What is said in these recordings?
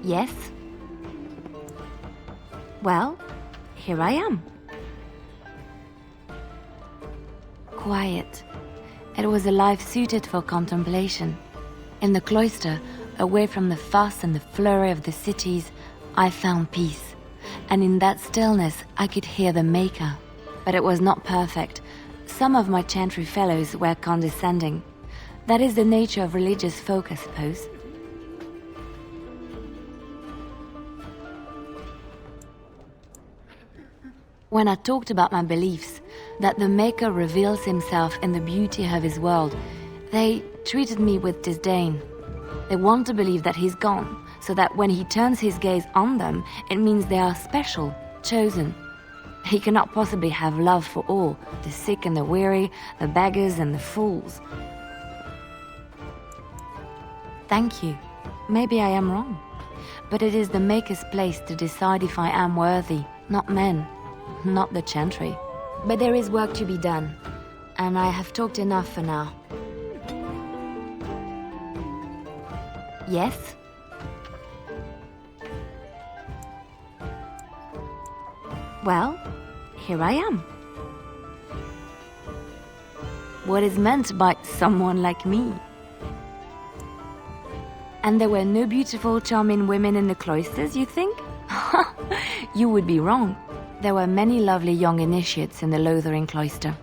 Yes? Well, here I am. Quiet. It was a life suited for contemplation. In the cloister, away from the fuss and the flurry of the cities, I found peace. And in that stillness, I could hear the Maker. But it was not perfect. Some of my chantry fellows were condescending. That is the nature of religious folk, I suppose. When I talked about my beliefs, that the Maker reveals himself in the beauty of his world, they treated me with disdain. They want to believe that he's gone, so that when he turns his gaze on them, it means they are special, chosen. He cannot possibly have love for all, the sick and the weary, the beggars and the fools. Thank you. Maybe I am wrong. But it is the Maker's place to decide if I am worthy, not men. Not the chantry. But there is work to be done, and I have talked enough for now. Yes? Well, here I am. What is meant by someone like me? And there were no beautiful, charming women in the cloisters, you think? You would be wrong. There were many lovely young initiates in the Lothering cloister,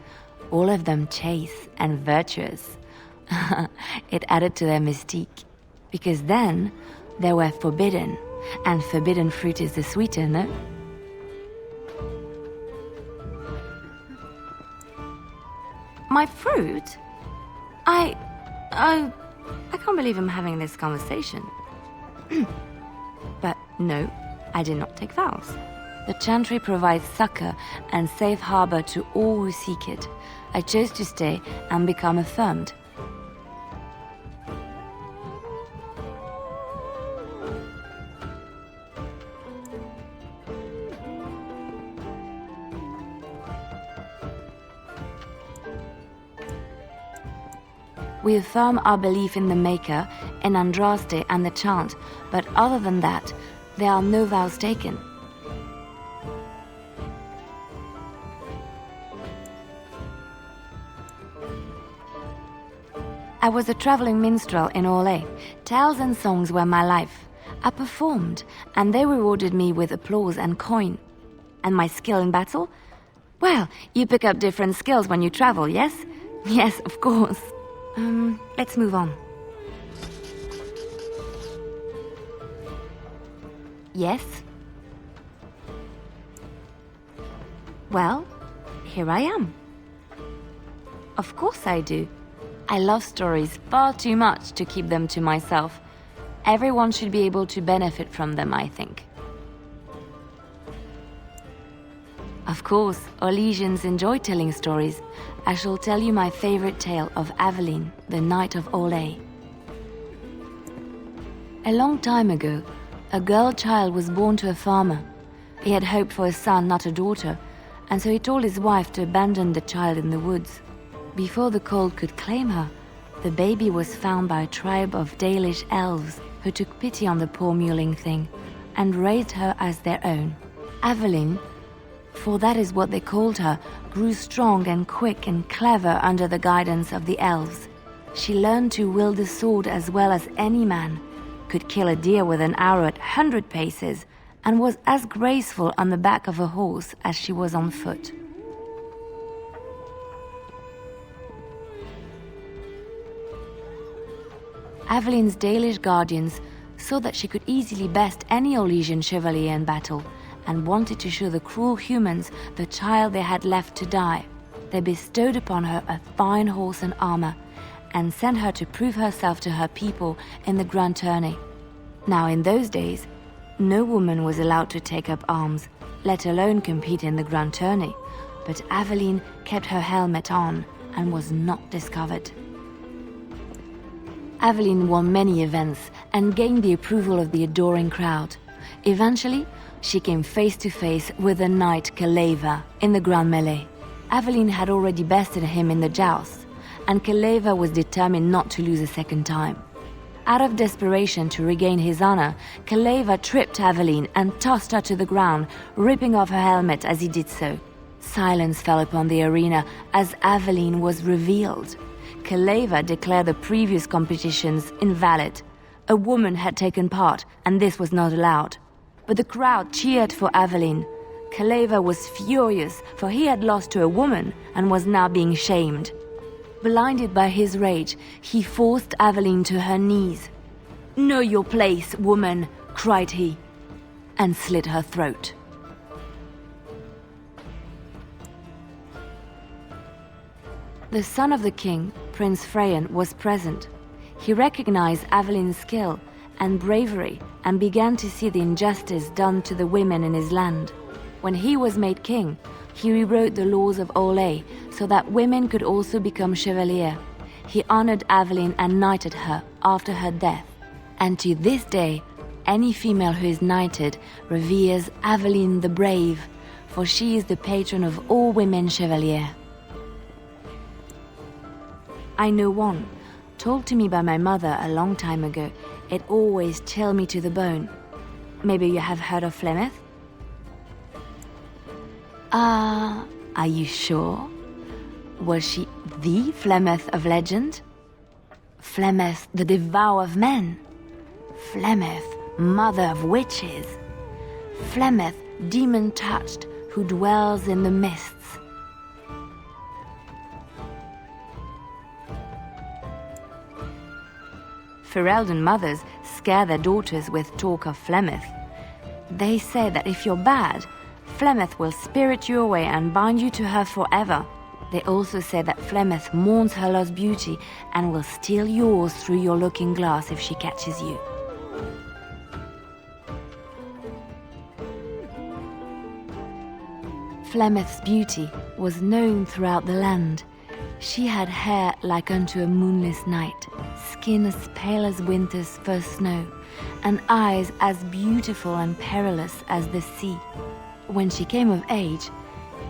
all of them chaste and virtuous. It added to their mystique, because then they were forbidden, and forbidden fruit is the sweeter, no? My fruit? I can't believe I'm having this conversation. But no, I did not take vows. The chantry provides succor and safe harbor to all who seek it. I chose to stay and become affirmed. We affirm our belief in the Maker, in Andraste and the chant, but other than that, there are no vows taken. I was a traveling minstrel in Orlais. Tales and songs were my life. I performed, and they rewarded me with applause and coin. And my skill in battle? Well, you pick up different skills when you travel, yes? Yes, of course. Let's move on. Yes? Well, here I am. Of course I do. I love stories far too much to keep them to myself. Everyone should be able to benefit from them, I think. Of course, Orlesians enjoy telling stories. I shall tell you my favorite tale of Aveline, the Knight of Orlais. A long time ago, a girl child was born to a farmer. He had hoped for a son, not a daughter, and so he told his wife to abandon the child in the woods. Before the cold could claim her, the baby was found by a tribe of Dalish elves who took pity on the poor mewling thing and raised her as their own. Aveline, for that is what they called her, grew strong and quick and clever under the guidance of the elves. She learned to wield the sword as well as any man, could kill a deer with an arrow at 100 paces, and was as graceful on the back of a horse as she was on foot. Aveline's Dalish guardians saw that she could easily best any Orlesian chevalier in battle, and wanted to show the cruel humans the child they had left to die. They bestowed upon her a fine horse and armor, and sent her to prove herself to her people in the grand tourney. Now in those days, no woman was allowed to take up arms, let alone compete in the grand tourney, but Aveline kept her helmet on and was not discovered. Aveline won many events and gained the approval of the adoring crowd. Eventually, she came face to face with the knight Keleva in the grand melee. Aveline had already bested him in the joust, and Keleva was determined not to lose a second time. Out of desperation to regain his honor, Kaleva tripped Aveline and tossed her to the ground, ripping off her helmet as he did so. Silence fell upon the arena as Aveline was revealed. Kaleva declared the previous competitions invalid. A woman had taken part, and this was not allowed. But the crowd cheered for Aveline. Kaleva was furious, for he had lost to a woman and was now being shamed. Blinded by his rage, he forced Aveline to her knees. "Know your place, woman," cried he, and slit her throat. The son of the king, Prince Freyan, was present. He recognized Aveline's skill and bravery and began to see the injustice done to the women in his land. When he was made king, he rewrote the laws of Orlais so that women could also become chevalier. He honored Aveline and knighted her after her death. And to this day, any female who is knighted reveres Aveline the Brave, for she is the patron of all women chevalier. I know one, told to me by my mother a long time ago. It always chilled me to the bone. Maybe you have heard of Flemeth? Are you sure? Was she the Flemeth of legend? Flemeth, the devourer of men? Flemeth, mother of witches? Flemeth, demon-touched, who dwells in the mists? Ferelden mothers scare their daughters with talk of Flemeth. They say that if you're bad, Flemeth will spirit you away and bind you to her forever. They also say that Flemeth mourns her lost beauty and will steal yours through your looking glass if she catches you. Flemeth's beauty was known throughout the land. She had hair like unto a moonless night, skin as pale as winter's first snow, and eyes as beautiful and perilous as the sea. When she came of age,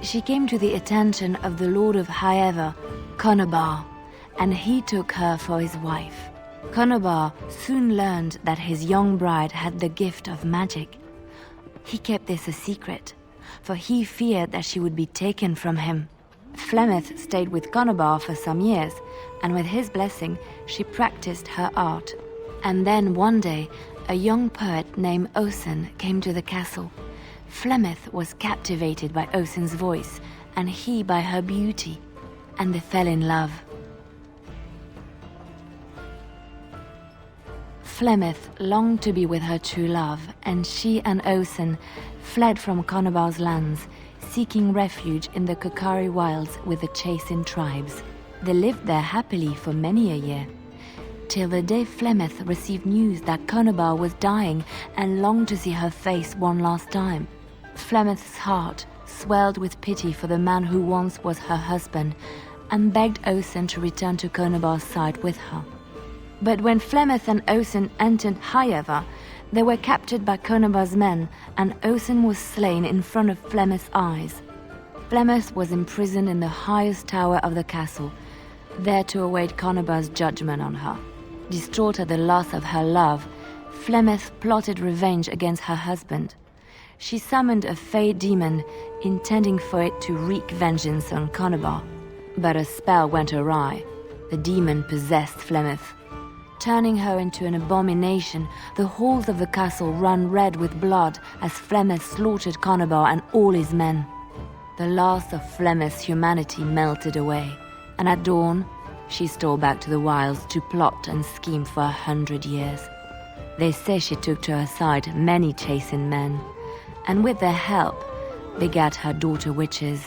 she came to the attention of the Lord of Highever, Conobar, and he took her for his wife. Conobar soon learned that his young bride had the gift of magic. He kept this a secret, for he feared that she would be taken from him. Flemeth stayed with Conobar for some years, and with his blessing, she practiced her art. And then one day, a young poet named Osen came to the castle. Flemeth was captivated by Osen's voice, and he by her beauty, and they fell in love. Flemeth longed to be with her true love, and she and Osen fled from Conobar's lands, seeking refuge in the Kokari wilds with the Chasing tribes. They lived there happily for many a year, till the day Flemeth received news that Conobar was dying and longed to see her face one last time. Flemeth's heart swelled with pity for the man who once was her husband, and begged Osen to return to Conobar's side with her. But when Flemeth and Osen entered Highever, they were captured by Conobar's men, and Osen was slain in front of Flemeth's eyes. Flemeth was imprisoned in the highest tower of the castle, there to await Conobar's judgment on her. Distraught at the loss of her love, Flemeth plotted revenge against her husband. She summoned a fey demon, intending for it to wreak vengeance on Conobar. But a spell went awry. The demon possessed Flemeth. Turning her into an abomination, the halls of the castle ran red with blood as Flemeth slaughtered Conobar and all his men. The last of Flemeth's humanity melted away, and at dawn, she stole back to the wilds to plot and scheme for 100 years. They say she took to her side many Chasing men, and with their help, begat her daughter witches,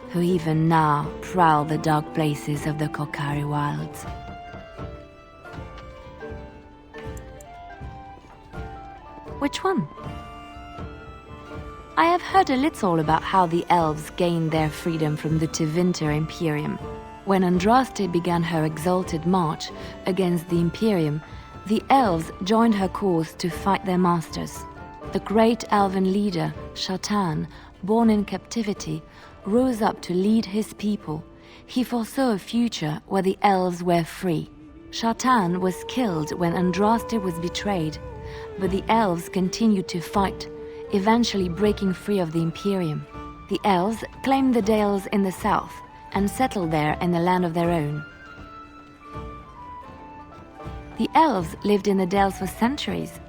who even now prowl the dark places of the Kokari wilds. Which one? I have heard a little about how the elves gained their freedom from the Tevinter Imperium. When Andraste began her exalted march against the Imperium, the elves joined her cause to fight their masters. The great elven leader, Shatan, born in captivity, rose up to lead his people. He foresaw a future where the elves were free. Shartan was killed when Andraste was betrayed, but the elves continued to fight, eventually breaking free of the Imperium. The elves claimed the Dales in the south and settled there in a land of their own. The elves lived in the Dales for centuries.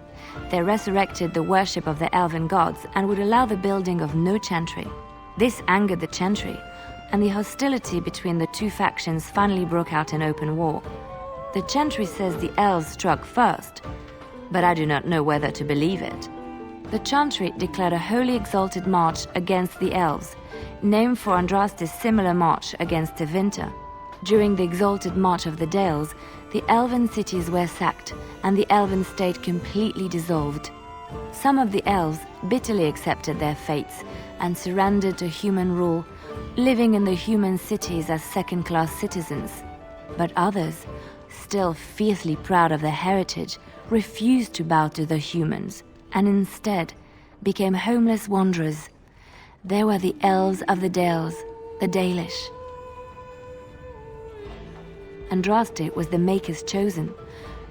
They resurrected the worship of the elven gods and would allow the building of no chantry. This angered the Chantry, and the hostility between the two factions finally broke out in open war. The Chantry says the elves struck first, but I do not know whether to believe it. The Chantry declared a holy exalted march against the elves, named for Andraste's similar march against Tevinter. During the exalted march of the Dales, the elven cities were sacked and the elven state completely dissolved. Some of the elves bitterly accepted their fates and surrendered to human rule, living in the human cities as second-class citizens. But others, still fiercely proud of their heritage, refused to bow to the humans and instead became homeless wanderers. They were the elves of the Dales, the Dalish. Andraste was the Maker's chosen.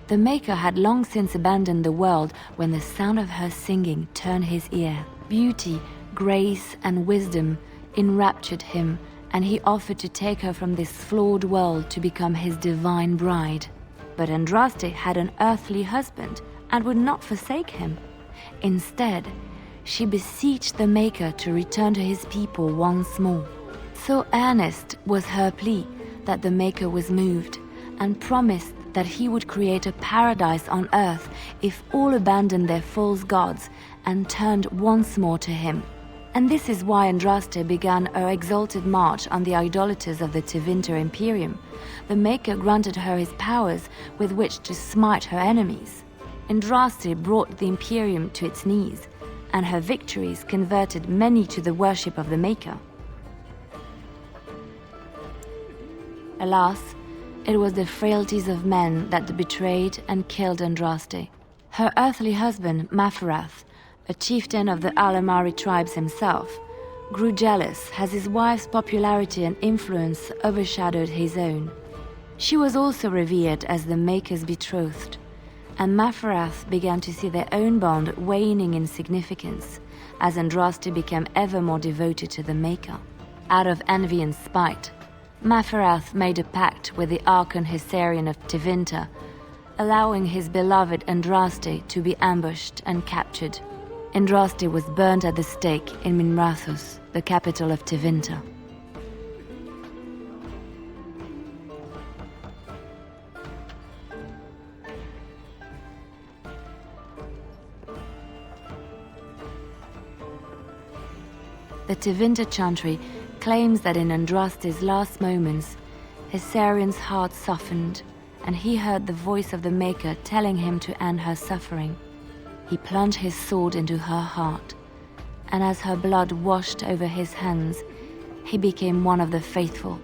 The Maker had long since abandoned the world when the sound of her singing turned his ear. Beauty, grace, and wisdom enraptured him, and he offered to take her from this flawed world to become his divine bride. But Andraste had an earthly husband and would not forsake him. Instead, she beseeched the Maker to return to his people once more. So earnest was her plea that the Maker was moved and promised that he would create a paradise on earth if all abandoned their false gods and turned once more to him. And this is why Andraste began her exalted march on the idolaters of the Tevinter Imperium. The Maker granted her his powers with which to smite her enemies. Andraste brought the Imperium to its knees, and her victories converted many to the worship of the Maker. Alas, it was the frailties of men that betrayed and killed Andraste. Her earthly husband, Maferath, a chieftain of the Alamari tribes himself, grew jealous as his wife's popularity and influence overshadowed his own. She was also revered as the Maker's betrothed, and Maferath began to see their own bond waning in significance as Andraste became ever more devoted to the Maker. Out of envy and spite, Maferath made a pact with the Archon Hessarian of Tevinter, allowing his beloved Andraste to be ambushed and captured. Andraste was burned at the stake in Minrathous, the capital of Tevinter. The Tevinter Chantry claims that in Andraste's last moments, Hessarian's heart softened, and he heard the voice of the Maker telling him to end her suffering. He plunged his sword into her heart, and as her blood washed over his hands, he became one of the faithful.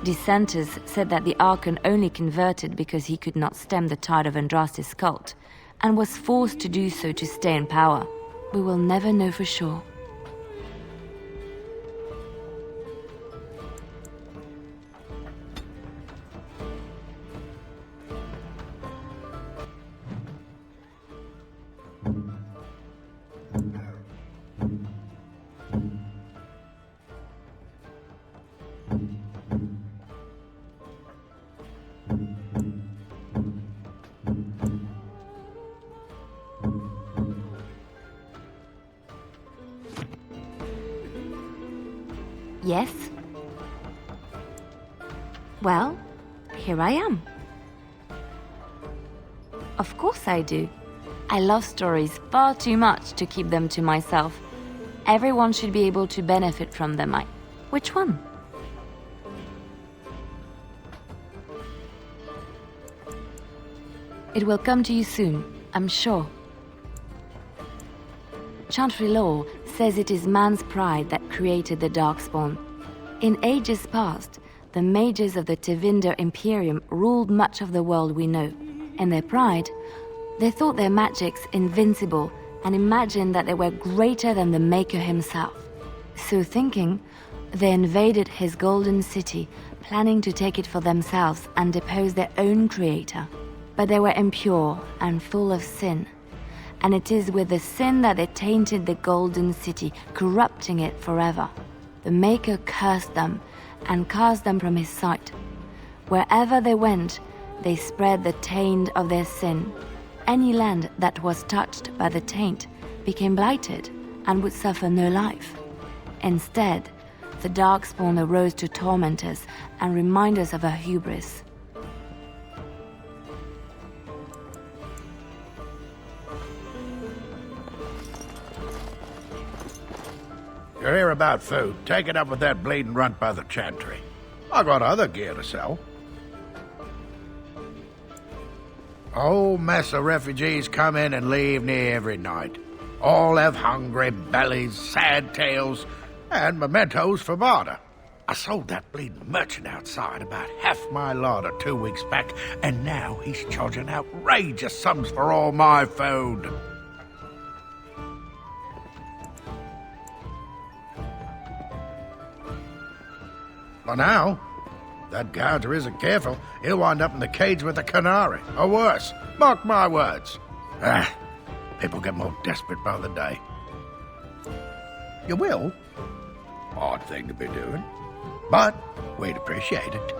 Dissenters said that the Archon only converted because he could not stem the tide of Andraste's cult, and was forced to do so to stay in power. We will never know for sure. Yes? Well, here I am. Of course I do. I love stories far too much to keep them to myself. Everyone should be able to benefit from them. Which one? It will come to you soon, I'm sure. Chantry law says it is man's pride that created the Darkspawn. In ages past, the mages of the Tevinter Imperium ruled much of the world we know. In their pride, they thought their magics invincible and imagined that they were greater than the Maker himself. So thinking, they invaded his golden city, planning to take it for themselves and depose their own creator. But they were impure and full of sin, and it is with the sin that they tainted the golden city, corrupting it forever. The Maker cursed them and cast them from his sight. Wherever they went, they spread the taint of their sin. Any land that was touched by the taint became blighted and would suffer no life. Instead, the Darkspawn arose to torment us and remind us of our hubris. You're here about food. Take it up with that bleeding runt by the chantry. I got other gear to sell. A whole mess of refugees come in and leave near every night. All have hungry bellies, sad tales, and mementos for barter. I sold that bleeding merchant outside about half my larder 2 weeks back, and now he's charging outrageous sums for all my food. For now, if that gouger isn't careful, he'll wind up in the cage with a canary, or worse. Mark my words. People get more desperate by the day. You will? Odd thing to be doing. But we'd appreciate it.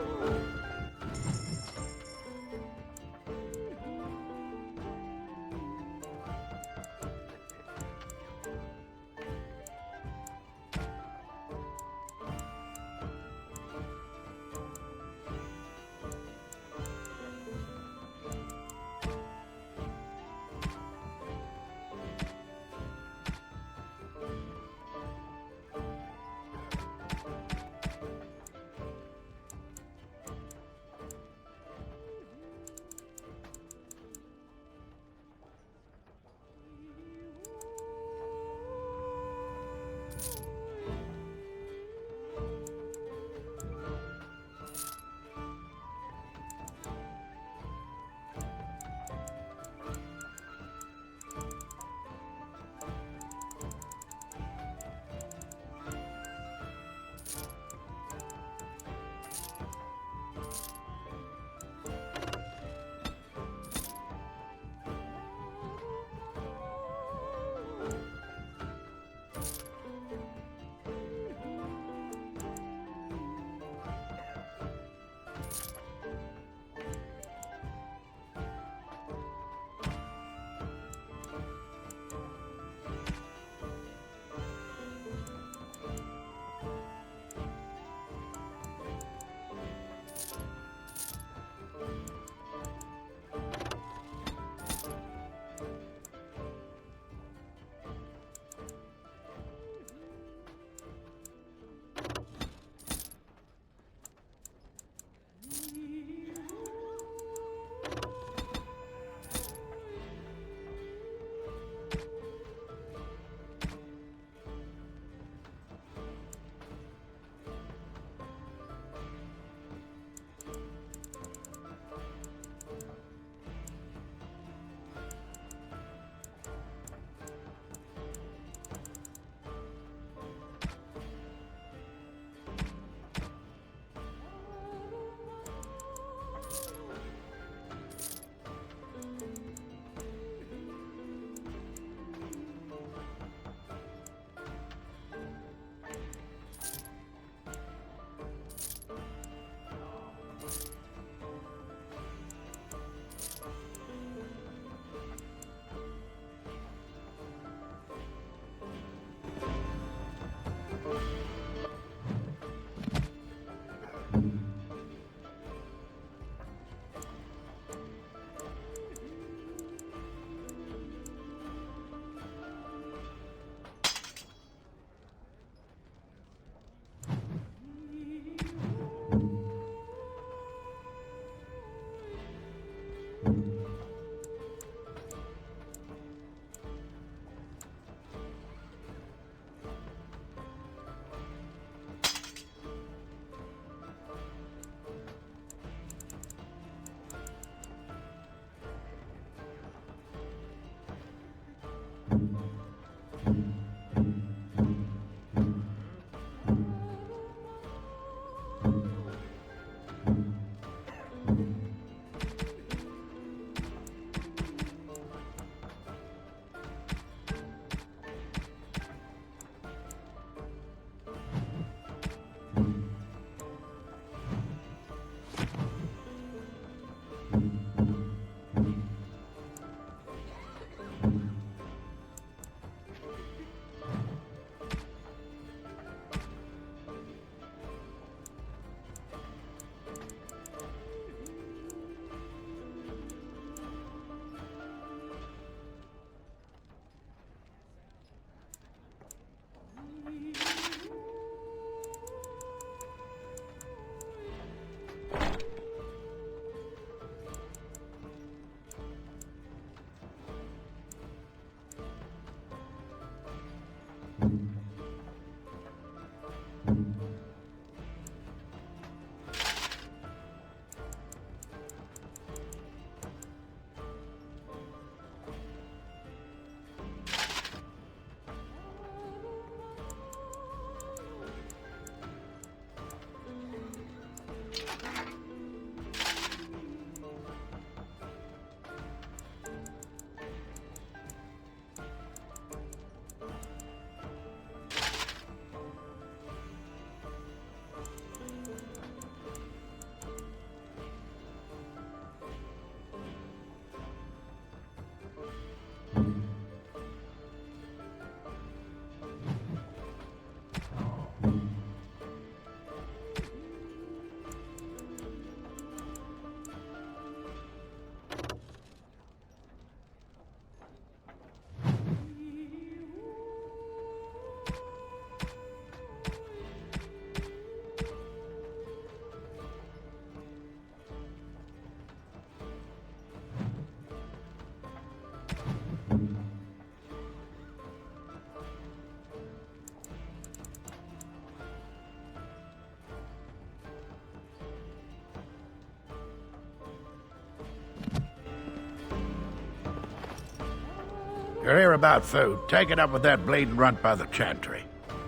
You're here about food. Take it up with that bleeding runt by the chantry.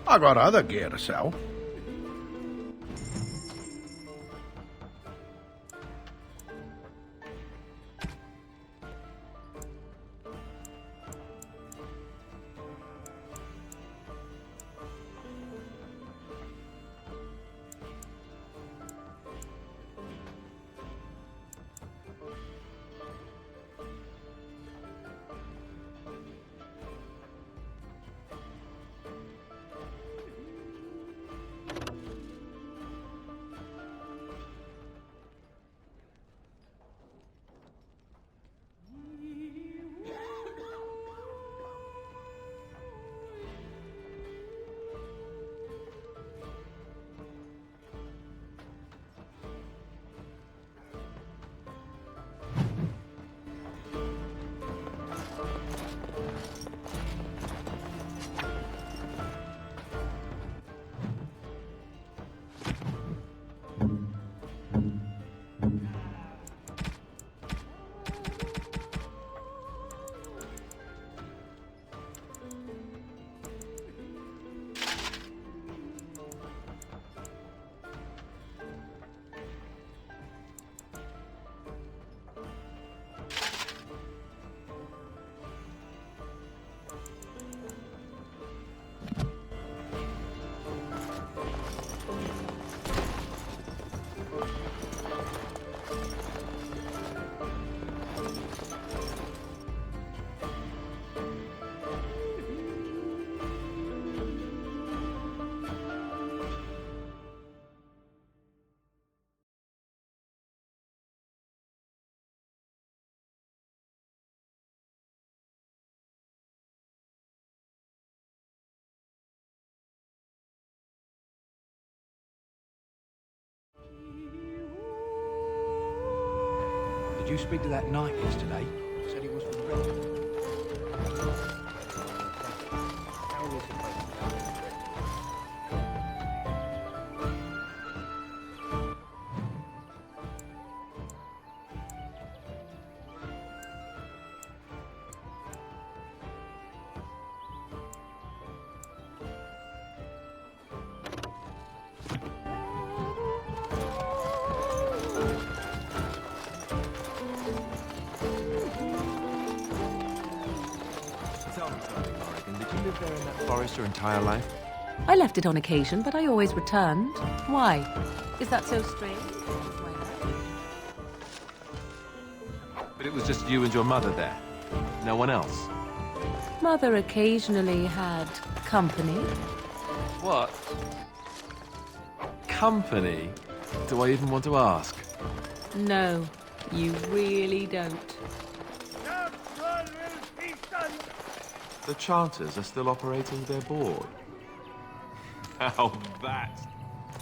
I got other gear to sell. Did you speak to that knight yesterday? Said he was from Britain. Tell me something, Morrigan. Did you live there in that forest your entire life? I left it on occasion, but I always returned. Why? Is that so strange? But it was just you and your mother there. No one else. Mother occasionally had company. What? Company? Do I even want to ask? No, you really don't. The Chanters are still operating their board. How that?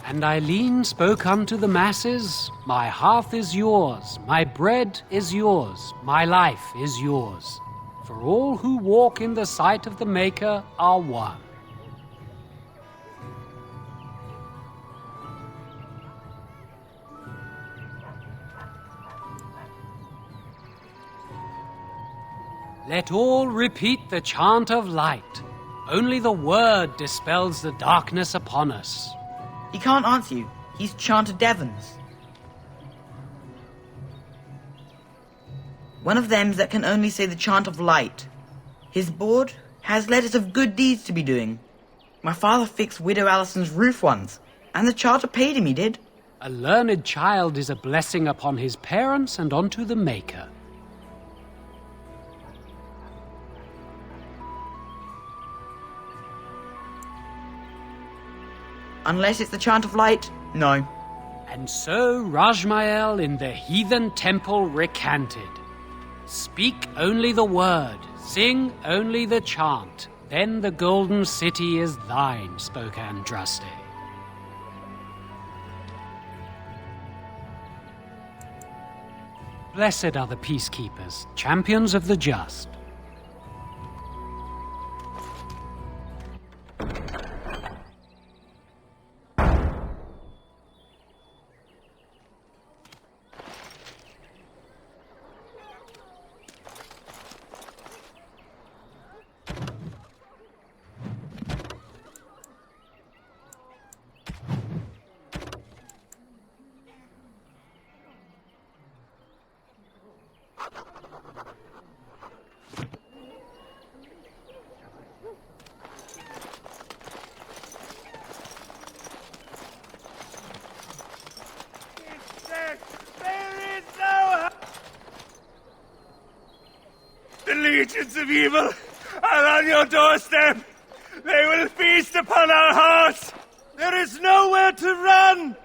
And Eileen spoke unto the masses, my hearth is yours, my bread is yours, my life is yours. For all who walk in the sight of the Maker are one. Let all repeat the chant of light. Only the word dispels the darkness upon us. He can't answer you. He's chanted Devons. One of them's that can only say the chant of light. His board has letters of good deeds to be doing. My father fixed Widow Allison's roof once, and the charter paid him, he did. A learned child is a blessing upon his parents and unto the Maker. Unless it's the chant of light, no. And so Rajmael in the heathen temple recanted. Speak only the word, sing only the chant, then the golden city is thine, spoke Andraste. Blessed are the peacekeepers, champions of the just. legions of evil are on your doorstep. They will feast upon our hearts. There is nowhere to run.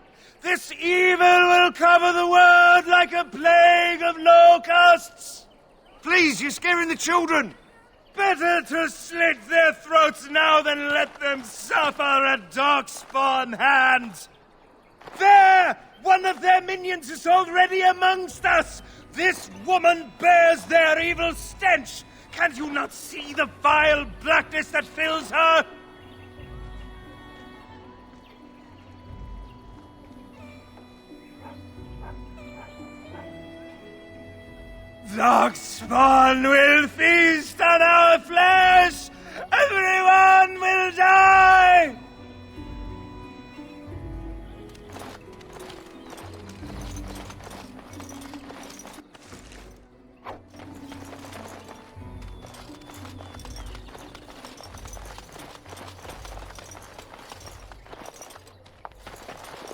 This evil will cover the world like a plague of locusts. Please, you're scaring the children. Better to slit their throats now than let them suffer at Darkspawn hands. There! One of their minions is already amongst us! This woman bears their evil stench! Can you not see the vile blackness that fills her? Darkspawn will feast on our flesh! Everyone will die!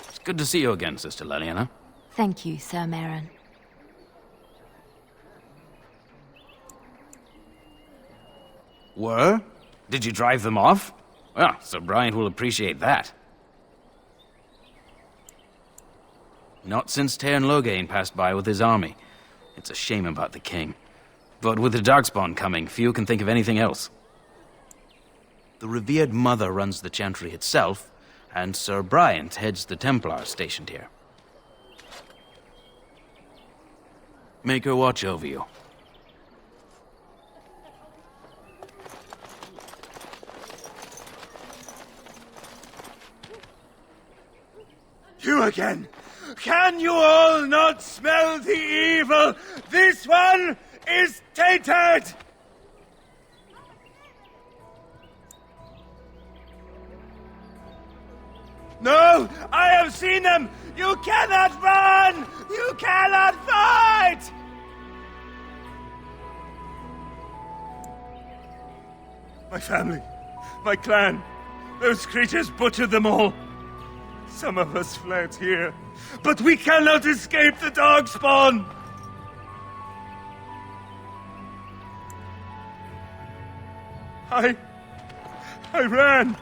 It's good to see you again, Sister Leliana. Thank you, Sir Merrin. Were? Did you drive them off? Well, Sir Bryant will appreciate that. Not since Tairn Loghain passed by with his army. It's a shame about the king. But with the Darkspawn coming, few can think of anything else. The revered mother runs the Chantry itself, and Sir Bryant heads the Templars stationed here. Make her watch over you. You again! Can you all not smell the evil? This one is tainted! No! I have seen them! You cannot run! You cannot fight! My family, my clan, those creatures butchered them all. Some of us fled here, but we cannot escape the Darkspawn! I ran,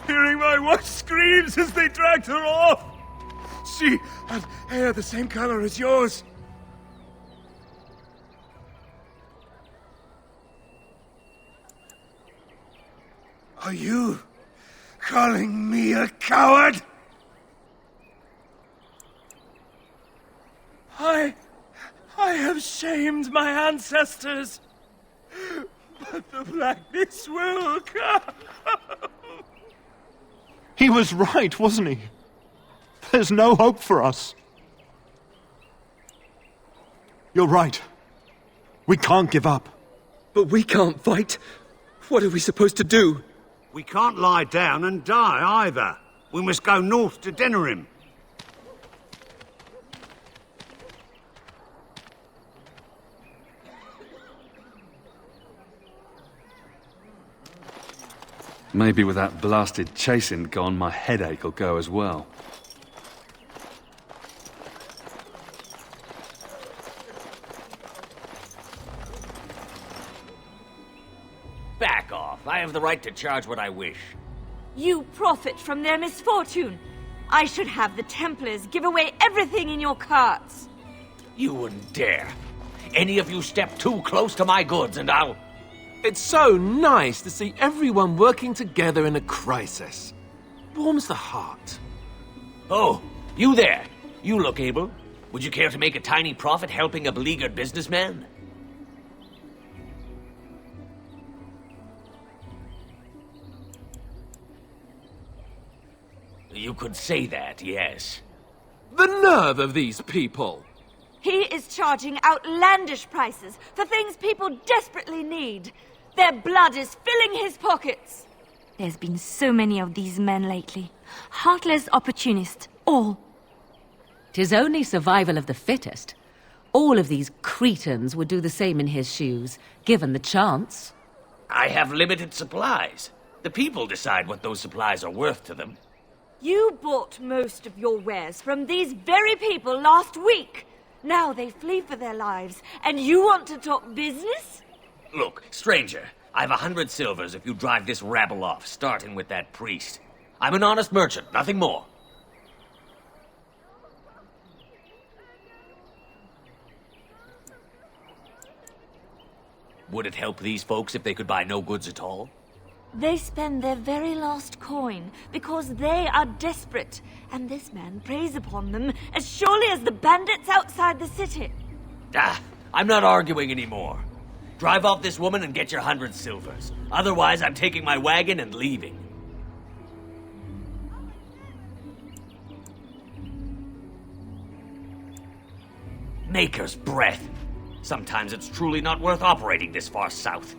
hearing my wife's screams as they dragged her off. She had hair the same color as yours. Are you calling me a coward? I have shamed my ancestors, but the blackness will come. He was right, wasn't he? There's no hope for us. You're right. We can't give up. But we can't fight. What are we supposed to do? We can't lie down and die either. We must go north to Denerim. Maybe with that blasted chasing gone, my headache will go as well. Back off. I have the right to charge what I wish. You profit from their misfortune. I should have the Templars give away everything in your carts. You wouldn't dare. Any of you step too close to my goods and I'll... It's so nice to see everyone working together in a crisis. Warms the heart. Oh, you there. You look able. Would you care to make a tiny profit helping a beleaguered businessman? You could say that, yes. The nerve of these people! He is charging outlandish prices for things people desperately need. Their blood is filling his pockets. There's been so many of these men lately. Heartless opportunists, all. 'Tis only survival of the fittest. All of these cretins would do the same in his shoes, given the chance. I have limited supplies. The people decide what those supplies are worth to them. You bought most of your wares from these very people last week. Now they flee for their lives, and you want to talk business? Look, stranger, I've 100 silvers if you drive this rabble off, starting with that priest. I'm an honest merchant, nothing more. Would it help these folks if they could buy no goods at all? They spend their very last coin because they are desperate, and this man preys upon them as surely as the bandits outside the city. Ah, I'm not arguing anymore. Drive off this woman and get your 100 silvers. Otherwise, I'm taking my wagon and leaving. Maker's breath. Sometimes it's truly not worth operating this far south.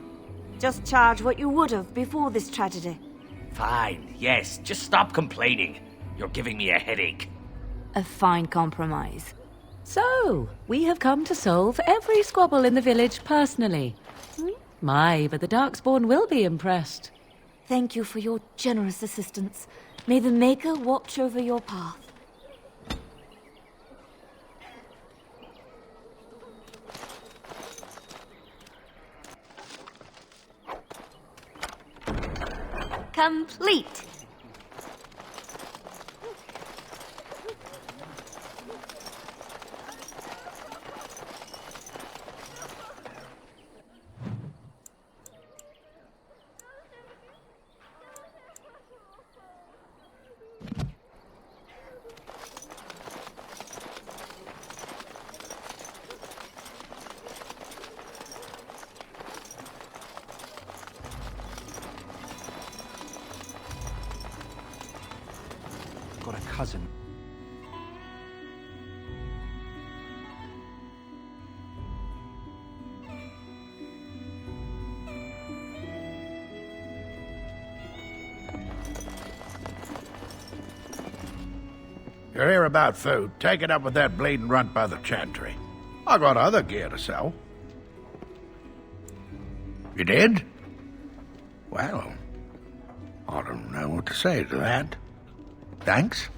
Just charge what you would have before this tragedy. Fine, yes, just stop complaining. You're giving me a headache. A fine compromise. So, we have come to solve every squabble in the village personally. My, but the Darkspawn will be impressed. Thank you for your generous assistance. May the Maker watch over your path. Complete. Got a cousin. You're here about food. Take it up with that bleeding runt by the chantry. I got other gear to sell. You did? Well, I don't know what to say to that. Thanks.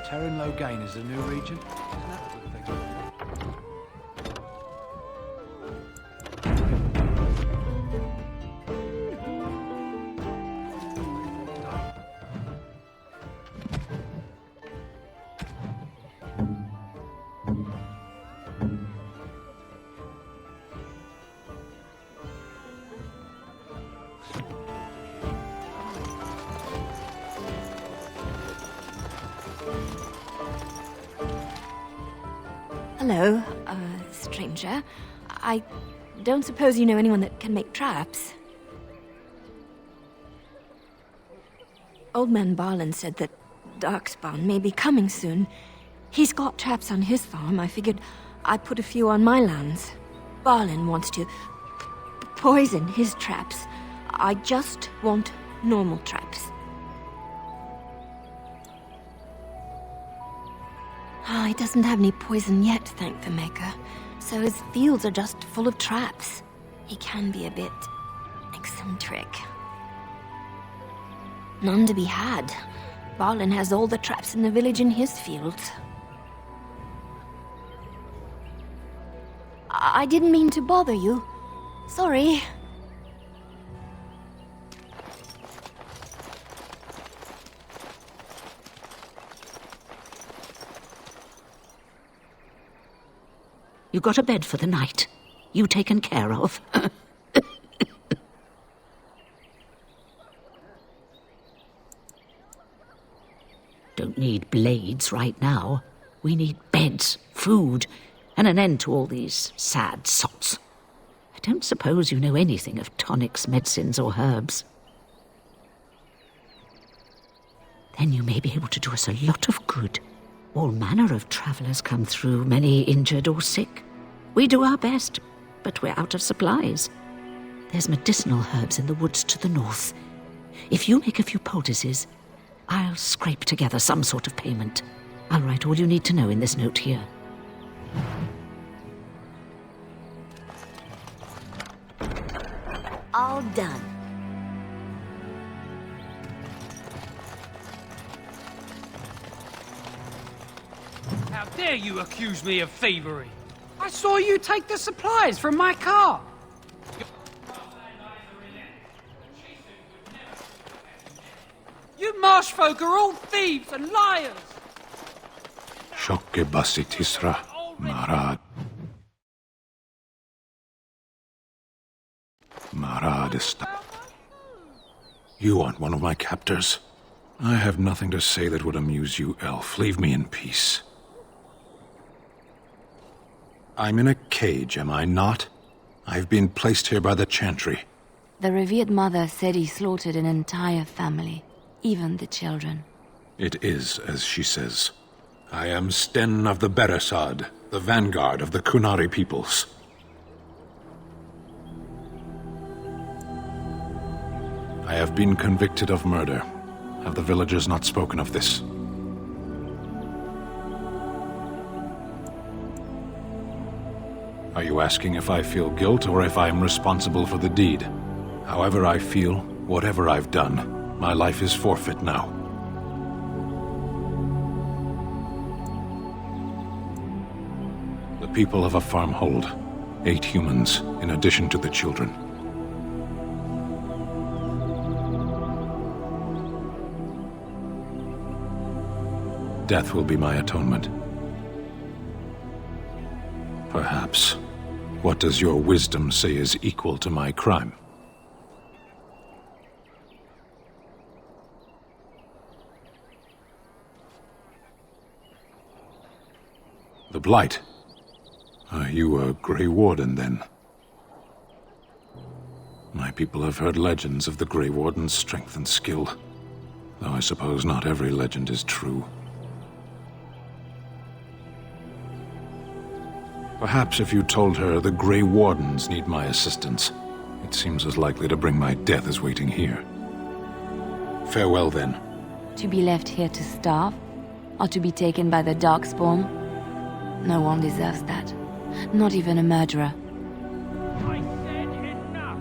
Terran Logain is the new regent. Isn't that a good thing? Hello, stranger. I don't suppose you know anyone that can make traps? Old man Barlin said that Darkspawn may be coming soon. He's got traps on his farm. I figured I'd put a few on my lands. Barlin wants to poison his traps. I just want normal traps. He doesn't have any poison yet, thank the Maker. So his fields are just full of traps. He can be a bit eccentric. None to be had. Barlin has all the traps in the village in his fields. I didn't mean to bother you. Sorry. You got a bed for the night. You taken care of. Don't need blades right now. We need beds, food, and an end to all these sad sots. I don't suppose you know anything of tonics, medicines, or herbs. Then you may be able to do us a lot of good. All manner of travellers come through, many injured or sick. We do our best, but we're out of supplies. There's medicinal herbs in the woods to the north. If you make a few poultices, I'll scrape together some sort of payment. I'll write all you need to know in this note here. All done. How dare you accuse me of thievery? I saw you take the supplies from my car. You marsh folk are all thieves and liars. Shokke Basitisra Marad. Maradista. You aren't one of my captors. I have nothing to say that would amuse you, elf. Leave me in peace. I'm in a cage, am I not? I've been placed here by the Chantry. The revered mother said he slaughtered an entire family, even the children. It is as she says. I am Sten of the Beresad, the vanguard of the Kunari peoples. I have been convicted of murder. Have the villagers not spoken of this? Are you asking if I feel guilt or if I am responsible for the deed? However I feel, whatever I've done, my life is forfeit now. The people of a farmhold, 8 humans, in addition to the children. Death will be my atonement. Perhaps. What does your wisdom say is equal to my crime? The Blight. Are you a Grey Warden, then? My people have heard legends of the Grey Warden's strength and skill, though I suppose not every legend is true. Perhaps if you told her the Grey Wardens need my assistance, it seems as likely to bring my death as waiting here. Farewell, then. To be left here to starve? Or to be taken by the Darkspawn? No one deserves that. Not even a murderer. I said enough!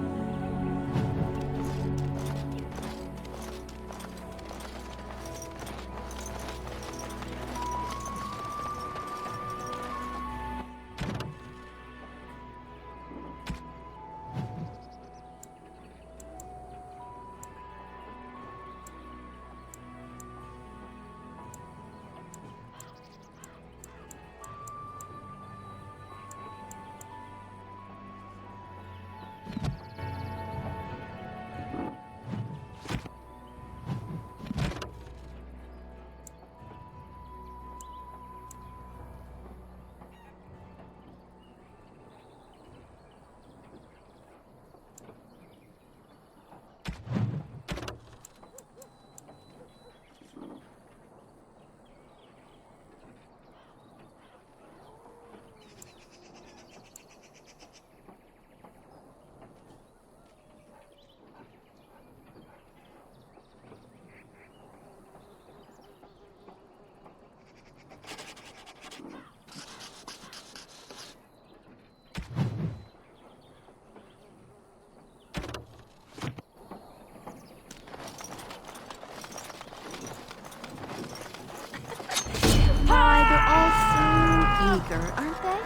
Eager, aren't they?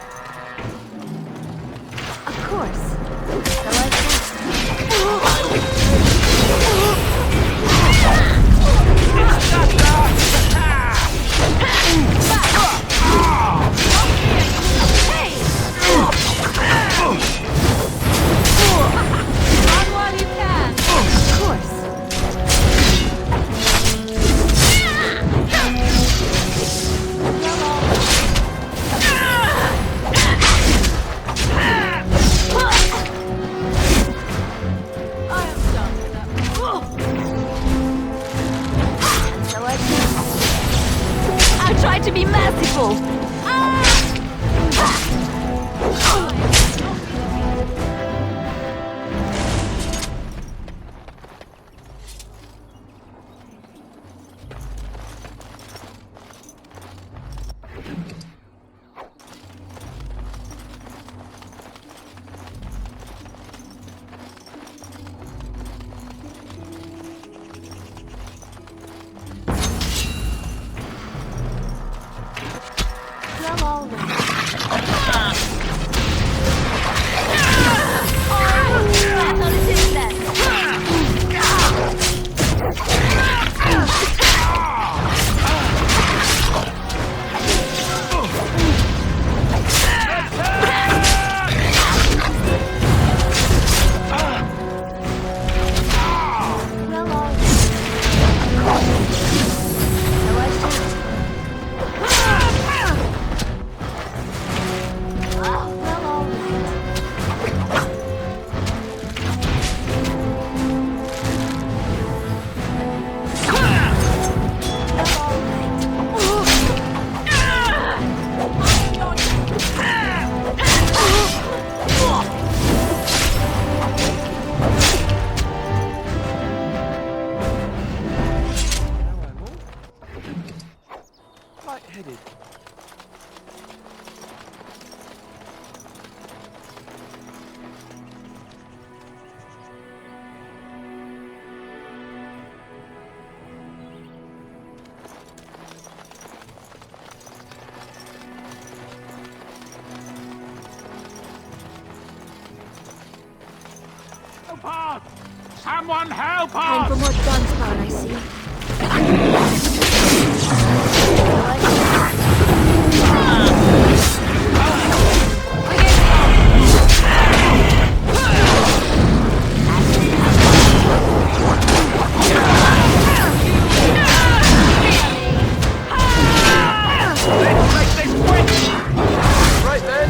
Of course. So I Run while you can. Of course. to be merciful! Well, all right. I thought it is then. Well, all right. So I should. Well, all right. Light-headed. Help us! Someone help Time for us! more gun spawn, I see. Right then.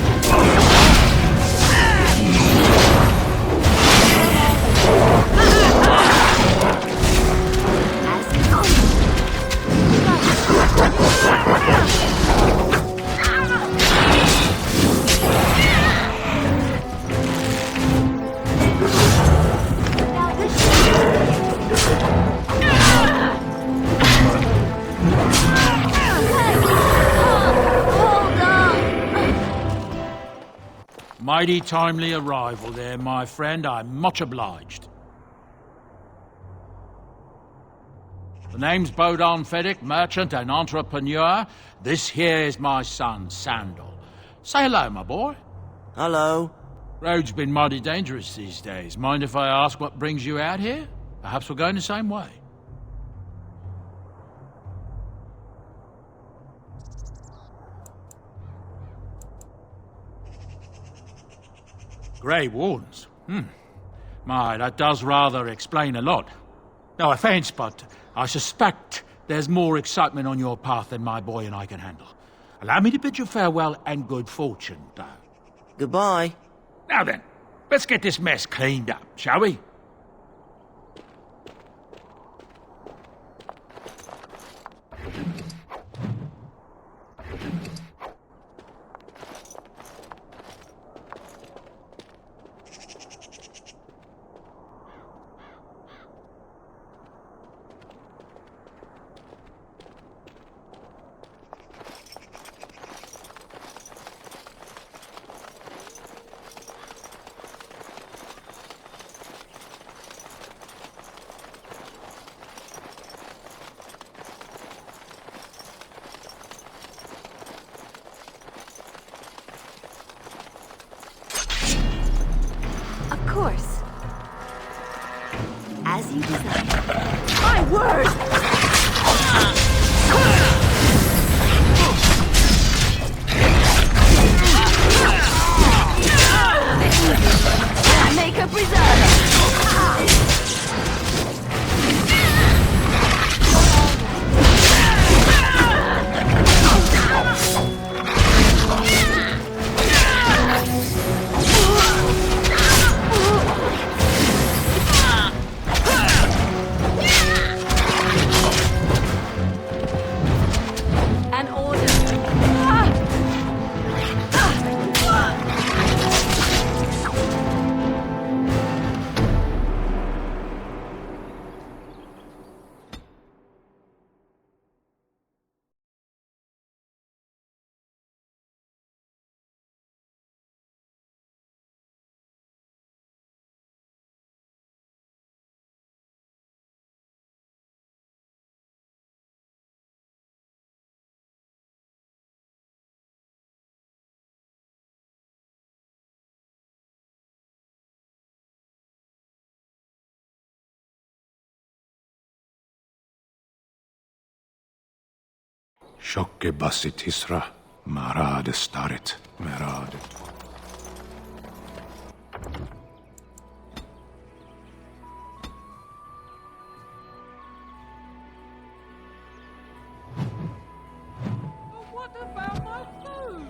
Mighty timely arrival there, my friend. I'm much obliged. The name's Bodon Feddick, merchant and entrepreneur. This here is my son, Sandal. Say hello, my boy. Hello. Road's been mighty dangerous these days. Mind if I ask what brings you out here? Perhaps we're going the same way. Grey Wardens. My, that does rather explain a lot. No offense, but I suspect there's more excitement on your path than my boy and I can handle. Allow me to bid you farewell and good fortune, though. Goodbye. Now then, let's get this mess cleaned up, shall we? Of course. As you desire. My word! Make a preserve! An order. Shokke basitisra, marade starit, merade. What about my food?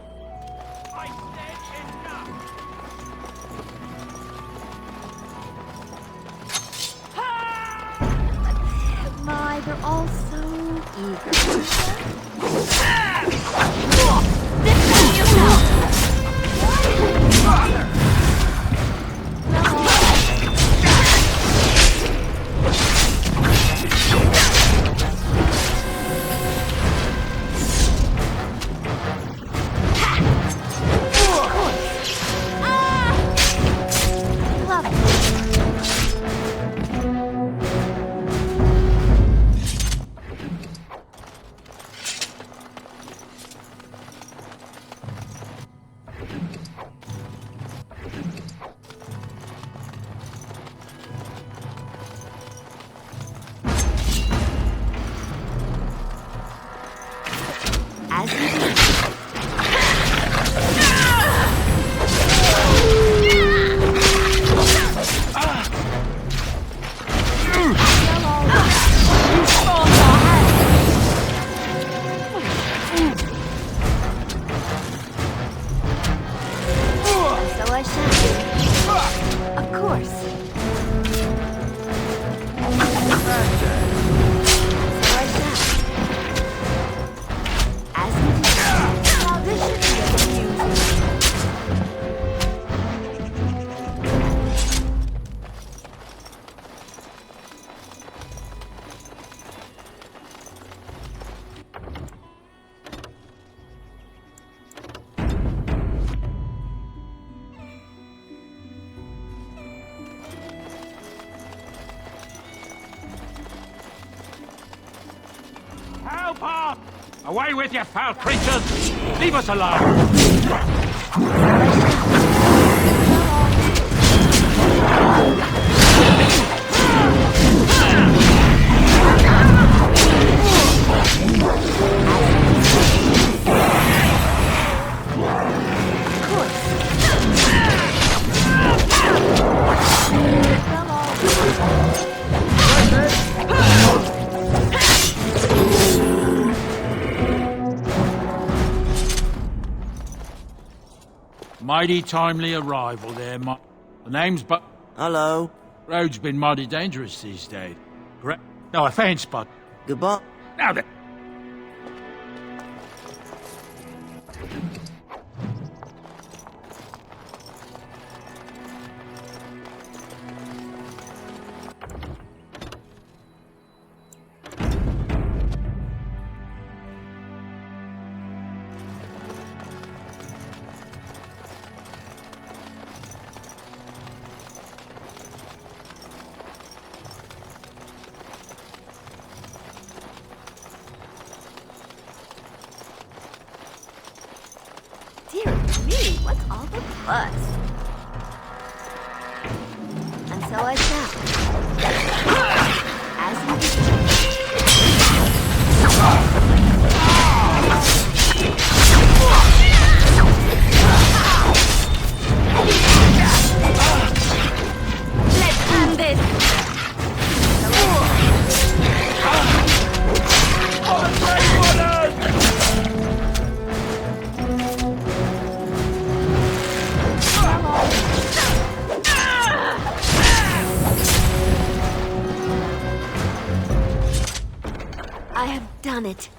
I said enough! My, they're all so eager. Defend yourself! Help up! Away with you, foul creatures! Leave us alone! Mighty timely arrival there, The name's but... Hello. Road's been mighty dangerous these days. Correct? No offense, but... Goodbye. Now then. Dear me, what's all the fuss? And so I shall. As you Let's end this! I have done it.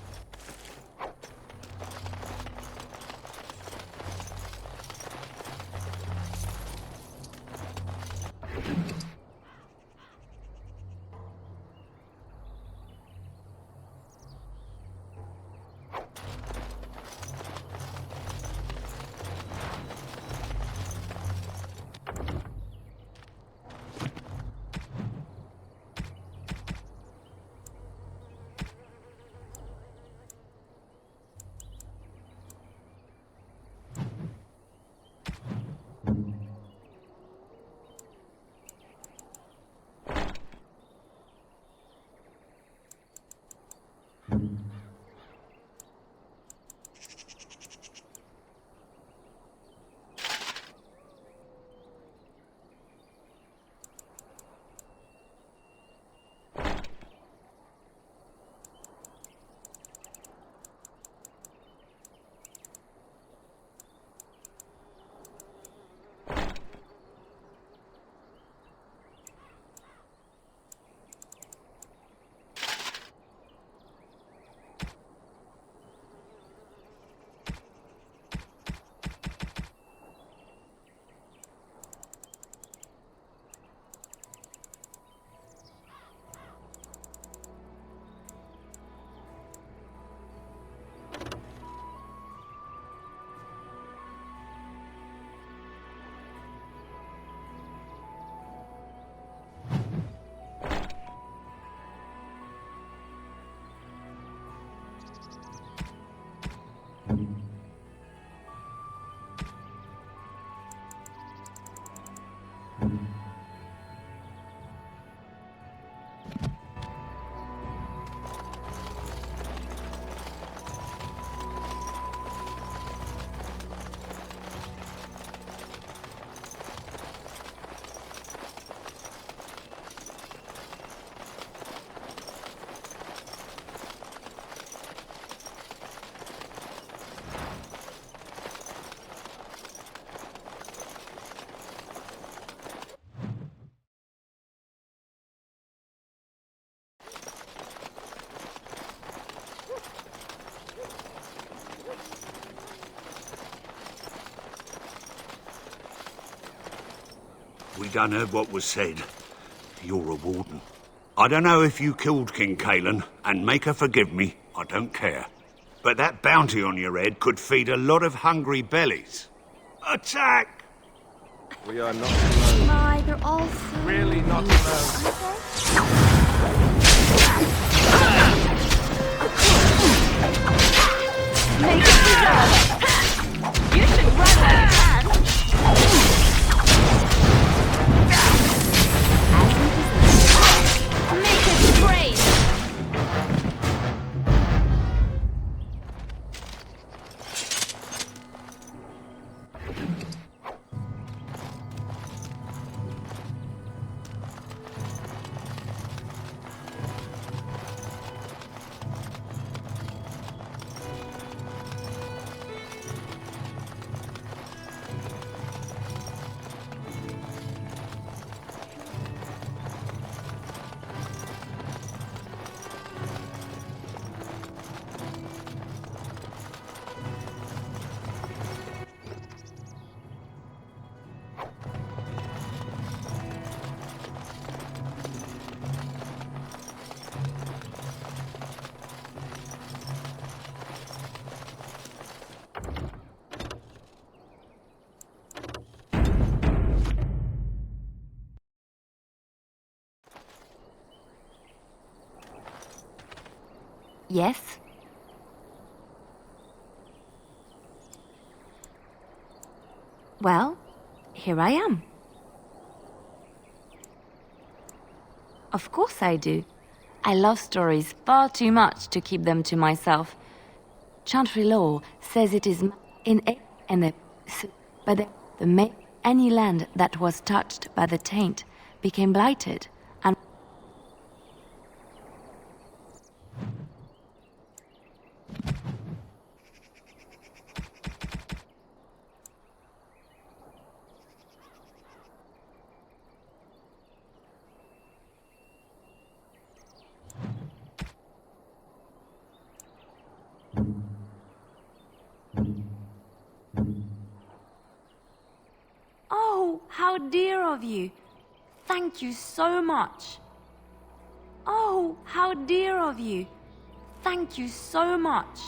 We done heard what was said. You're a warden. I don't know if you killed King Cailan, and make her forgive me, I don't care. But that bounty on your head could feed a lot of hungry bellies. Attack! We are not alone. My, they're all so Really not alone. Make it deserve. You should run while you can. Make it brave. Yes? Well, here I am. Of course I do. I love stories far too much to keep them to myself. Chantry law says it is any land that was touched by the taint became blighted, and oh, how dear of you. Thank you so much. Oh, how dear of you. Thank you so much.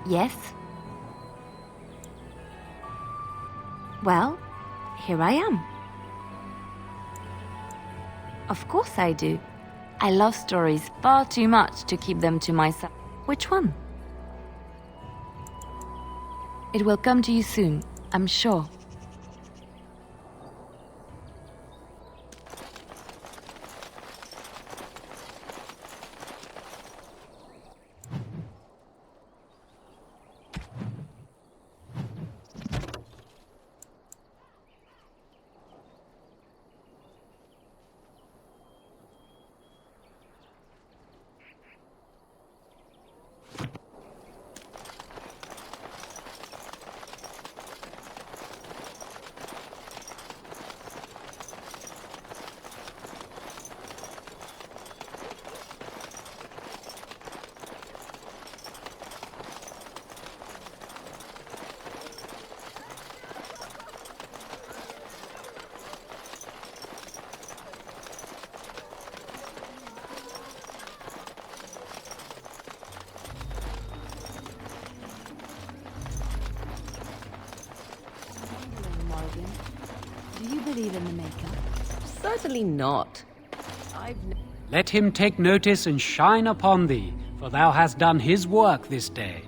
Yes? Well, here I am. Of course I do. I love stories far too much to keep them to myself. Which one? It will come to you soon, I'm sure. Certainly not. Let him take notice and shine upon thee, for thou hast done his work this day.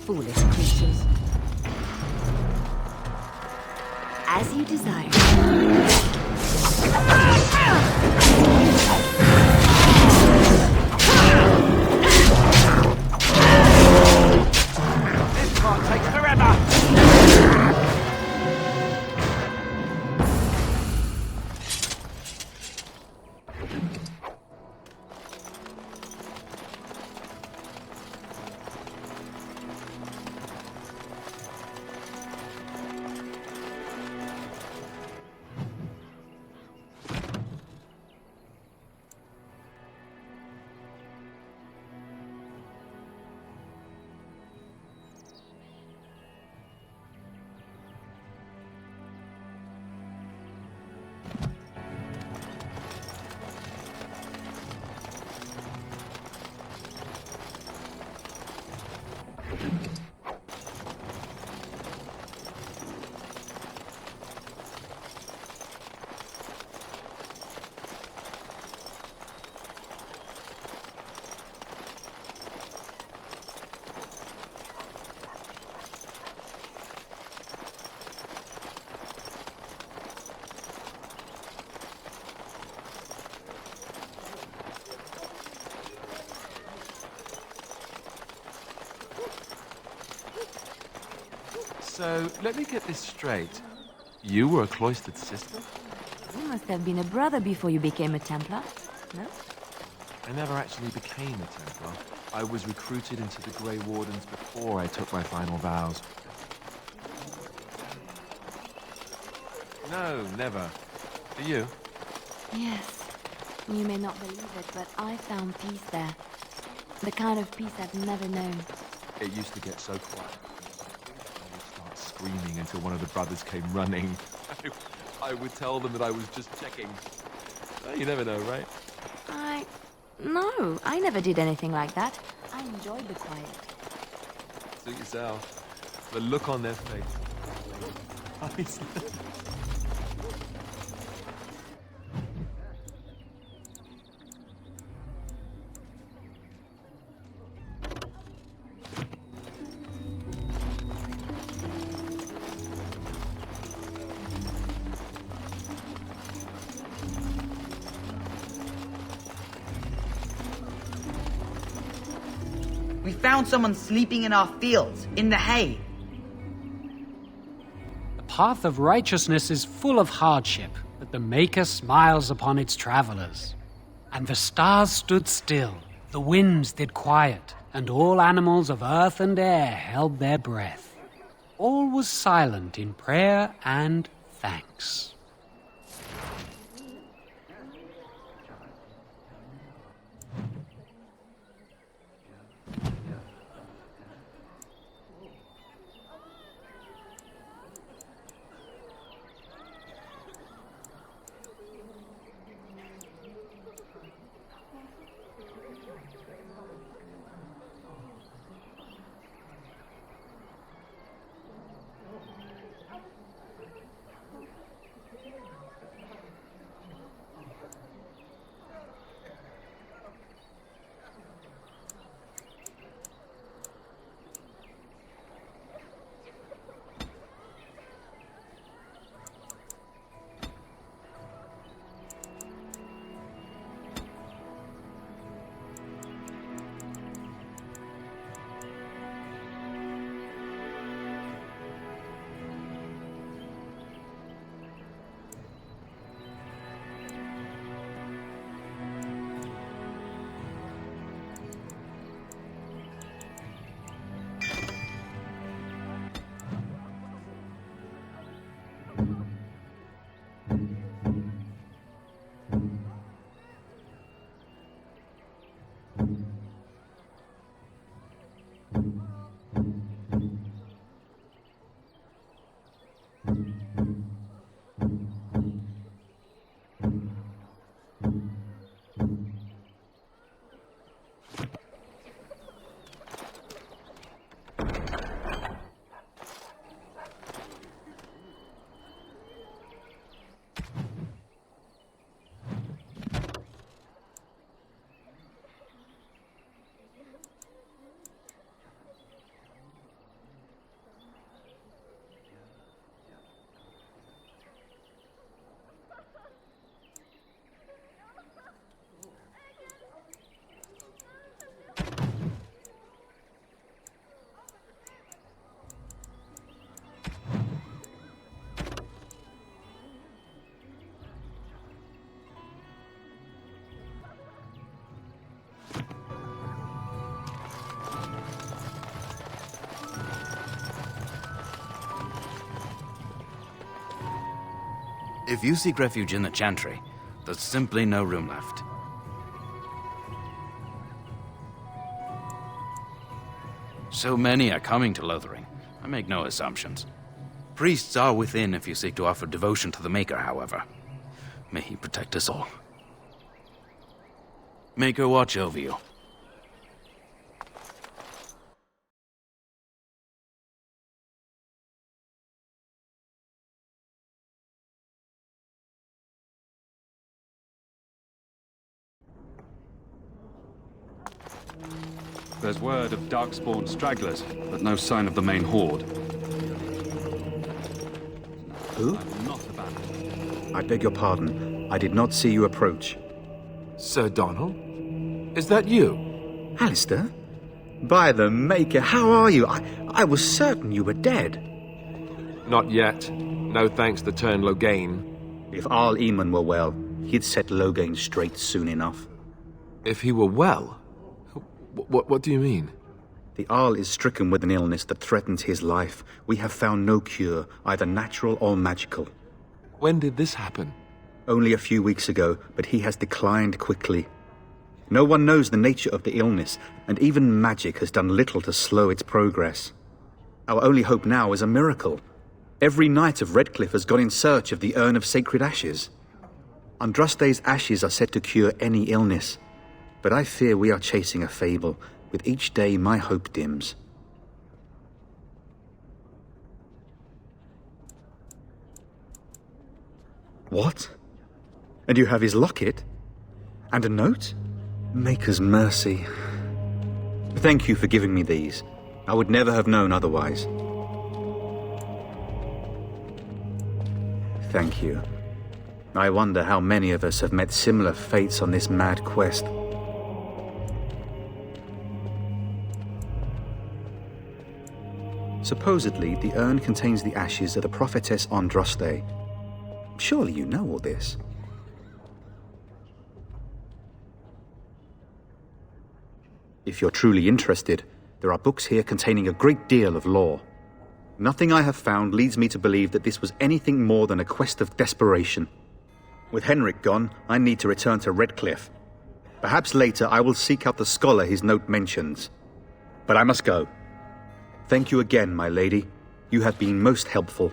Foolish creatures. As you desire. This can't take forever! So, let me get this straight. You were a cloistered sister? You must have been a brother before you became a Templar, no? I never actually became a Templar. I was recruited into the Grey Wardens before I took my final vows. No, never. Do you? Yes. You may not believe it, but I found peace there. The kind of peace I've never known. It used to get so quiet. I would start screaming until one of the brothers came running. I would tell them that I was just checking. You never know, right? No, I never did anything like that. I enjoyed the quiet. Suit yourself. The look on their face. We found someone sleeping in our fields, in the hay. The path of righteousness is full of hardship, but the Maker smiles upon its travelers. And the stars stood still, the winds did quiet, and all animals of earth and air held their breath. All was silent in prayer and thanks. If you seek refuge in the Chantry, there's simply no room left. So many are coming to Lothering. I make no assumptions. Priests are within if you seek to offer devotion to the Maker, however. May he protect us all. Maker watch over you. There's word of Darkspawn stragglers, but no sign of the main horde. Who? I'm not abandoned. I beg your pardon. I did not see you approach. Sir Donald? Is that you? Alistair? By the Maker, how are you? I was certain you were dead. Not yet. No thanks to Turn Loghain. If Arl Eamon were well, he'd set Loghain straight soon enough. If he were well? What do you mean? The Arl is stricken with an illness that threatens his life. We have found no cure, either natural or magical. When did this happen? Only a few weeks ago, but he has declined quickly. No one knows the nature of the illness, and even magic has done little to slow its progress. Our only hope now is a miracle. Every knight of Redcliffe has gone in search of the Urn of Sacred Ashes. Andraste's ashes are said to cure any illness, but I fear we are chasing a fable. With each day, my hope dims. What? And you have his locket? And a note? Maker's mercy. Thank you for giving me these. I would never have known otherwise. Thank you. I wonder how many of us have met similar fates on this mad quest. Supposedly, the urn contains the ashes of the prophetess Andraste. Surely you know all this. If you're truly interested, there are books here containing a great deal of lore. Nothing I have found leads me to believe that this was anything more than a quest of desperation. With Henrik gone, I need to return to Redcliffe. Perhaps later I will seek out the scholar his note mentions. But I must go. Thank you again, my lady. You have been most helpful.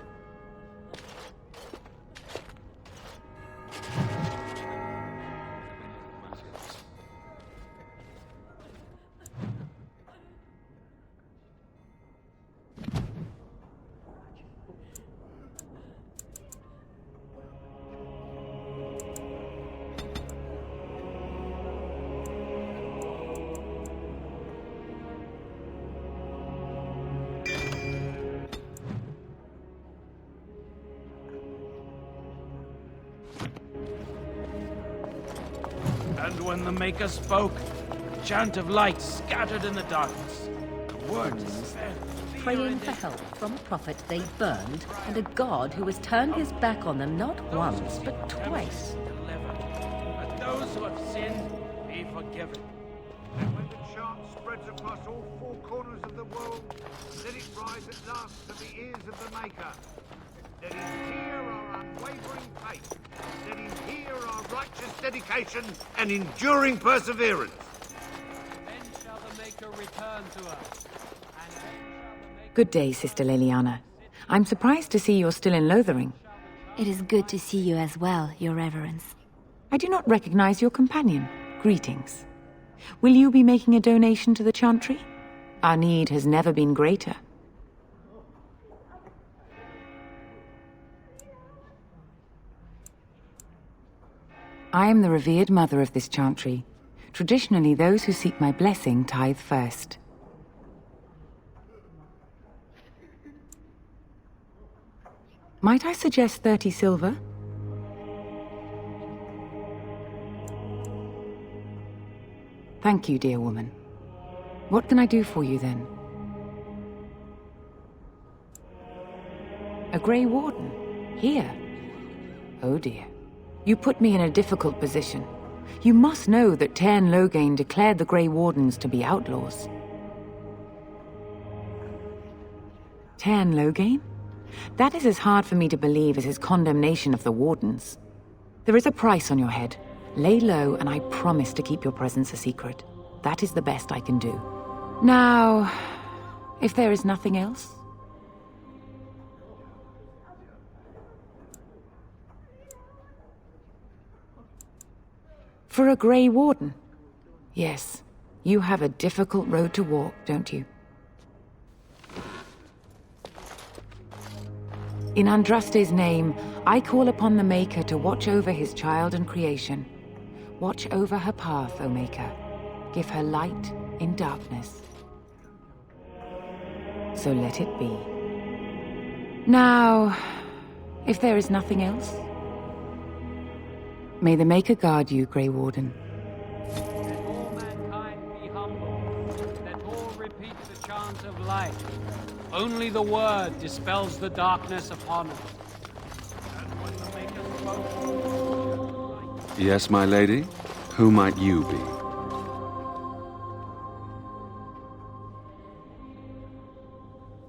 And when the Maker spoke, a chant of light scattered in the darkness. The word fell. Praying for help from a prophet they burned, and a god who has turned his back on them not once, but twice. Let those who have sinned be forgiven. And when the chant spreads across all four corners of the world, let it rise at last to the ears of the Maker. Let him hear our unwavering faith. Let him hear our righteous dedication and enduring perseverance. Then shall the Maker return to us. Good day, Sister Leliana. I'm surprised to see you're still in Lothering. It is good to see you as well, Your Reverence. I do not recognize your companion. Greetings. Will you be making a donation to the Chantry? Our need has never been greater. I am the revered mother of this Chantry. Traditionally, those who seek my blessing tithe first. Might I suggest 30 silver? Thank you, dear woman. What can I do for you, then? A Grey Warden? Here? Oh, dear. You put me in a difficult position. You must know that Tairn Loghain declared the Grey Wardens to be outlaws. Tairn Loghain? That is as hard for me to believe as his condemnation of the Wardens. There is a price on your head. Lay low, and I promise to keep your presence a secret. That is the best I can do. Now, if there is nothing else... For a Grey Warden? Yes, you have a difficult road to walk, don't you? In Andraste's name, I call upon the Maker to watch over his child and creation. Watch over her path, O Maker. Give her light in darkness. So let it be. Now, if there is nothing else... May the Maker guard you, Grey Warden. Let all mankind be humble. Let all repeat the chant of light. Only the word dispels the darkness upon us. And when the Maker spoke, Yes, my lady? Who might you be?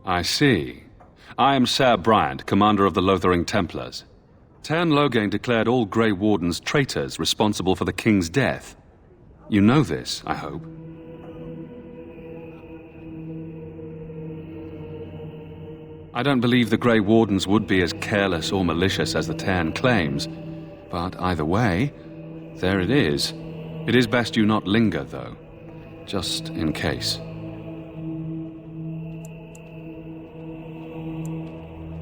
I see. I am Ser Bryant, commander of the Lothering Templars. Tairn Loghain declared all Grey Wardens traitors responsible for the king's death. You know this, I hope. I don't believe the Grey Wardens would be as careless or malicious as the Tairn claims, but either way, there it is. It is best you not linger, though, just in case.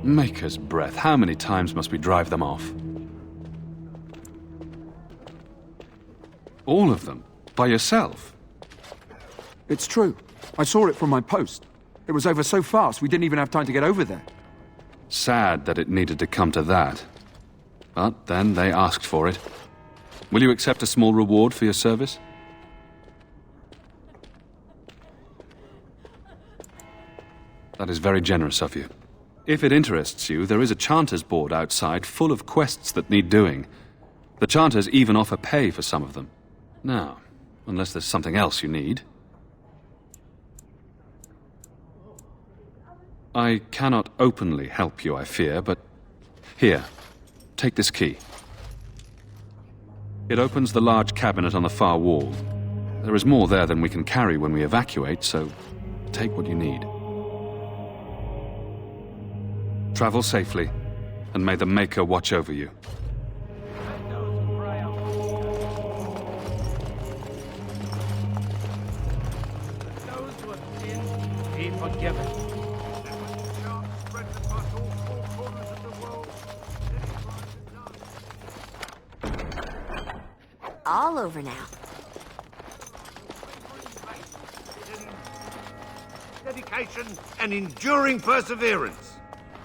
Maker's breath, how many times must we drive them off? All of them? By yourself? It's true. I saw it from my post. It was over so fast, we didn't even have time to get over there. Sad that it needed to come to that. But then they asked for it. Will you accept a small reward for your service? That is very generous of you. If it interests you, there is a Chanters board outside full of quests that need doing. The Chanters even offer pay for some of them. Now, unless there's something else you need. I cannot openly help you, I fear, but... Here, take this key. It opens the large cabinet on the far wall. There is more there than we can carry when we evacuate, so take what you need. Travel safely, and may the Maker watch over you. Those who have sinned, be forgiven. All over now. Dedication and enduring perseverance.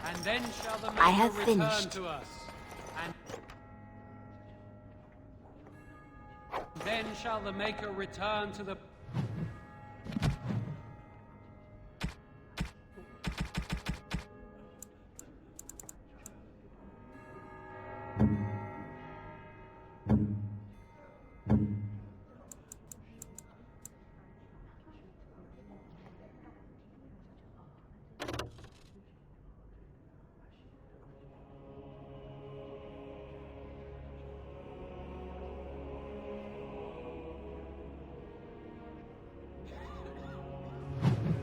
And then shall the I have Maker return finished. to us. And then shall the Maker return to the...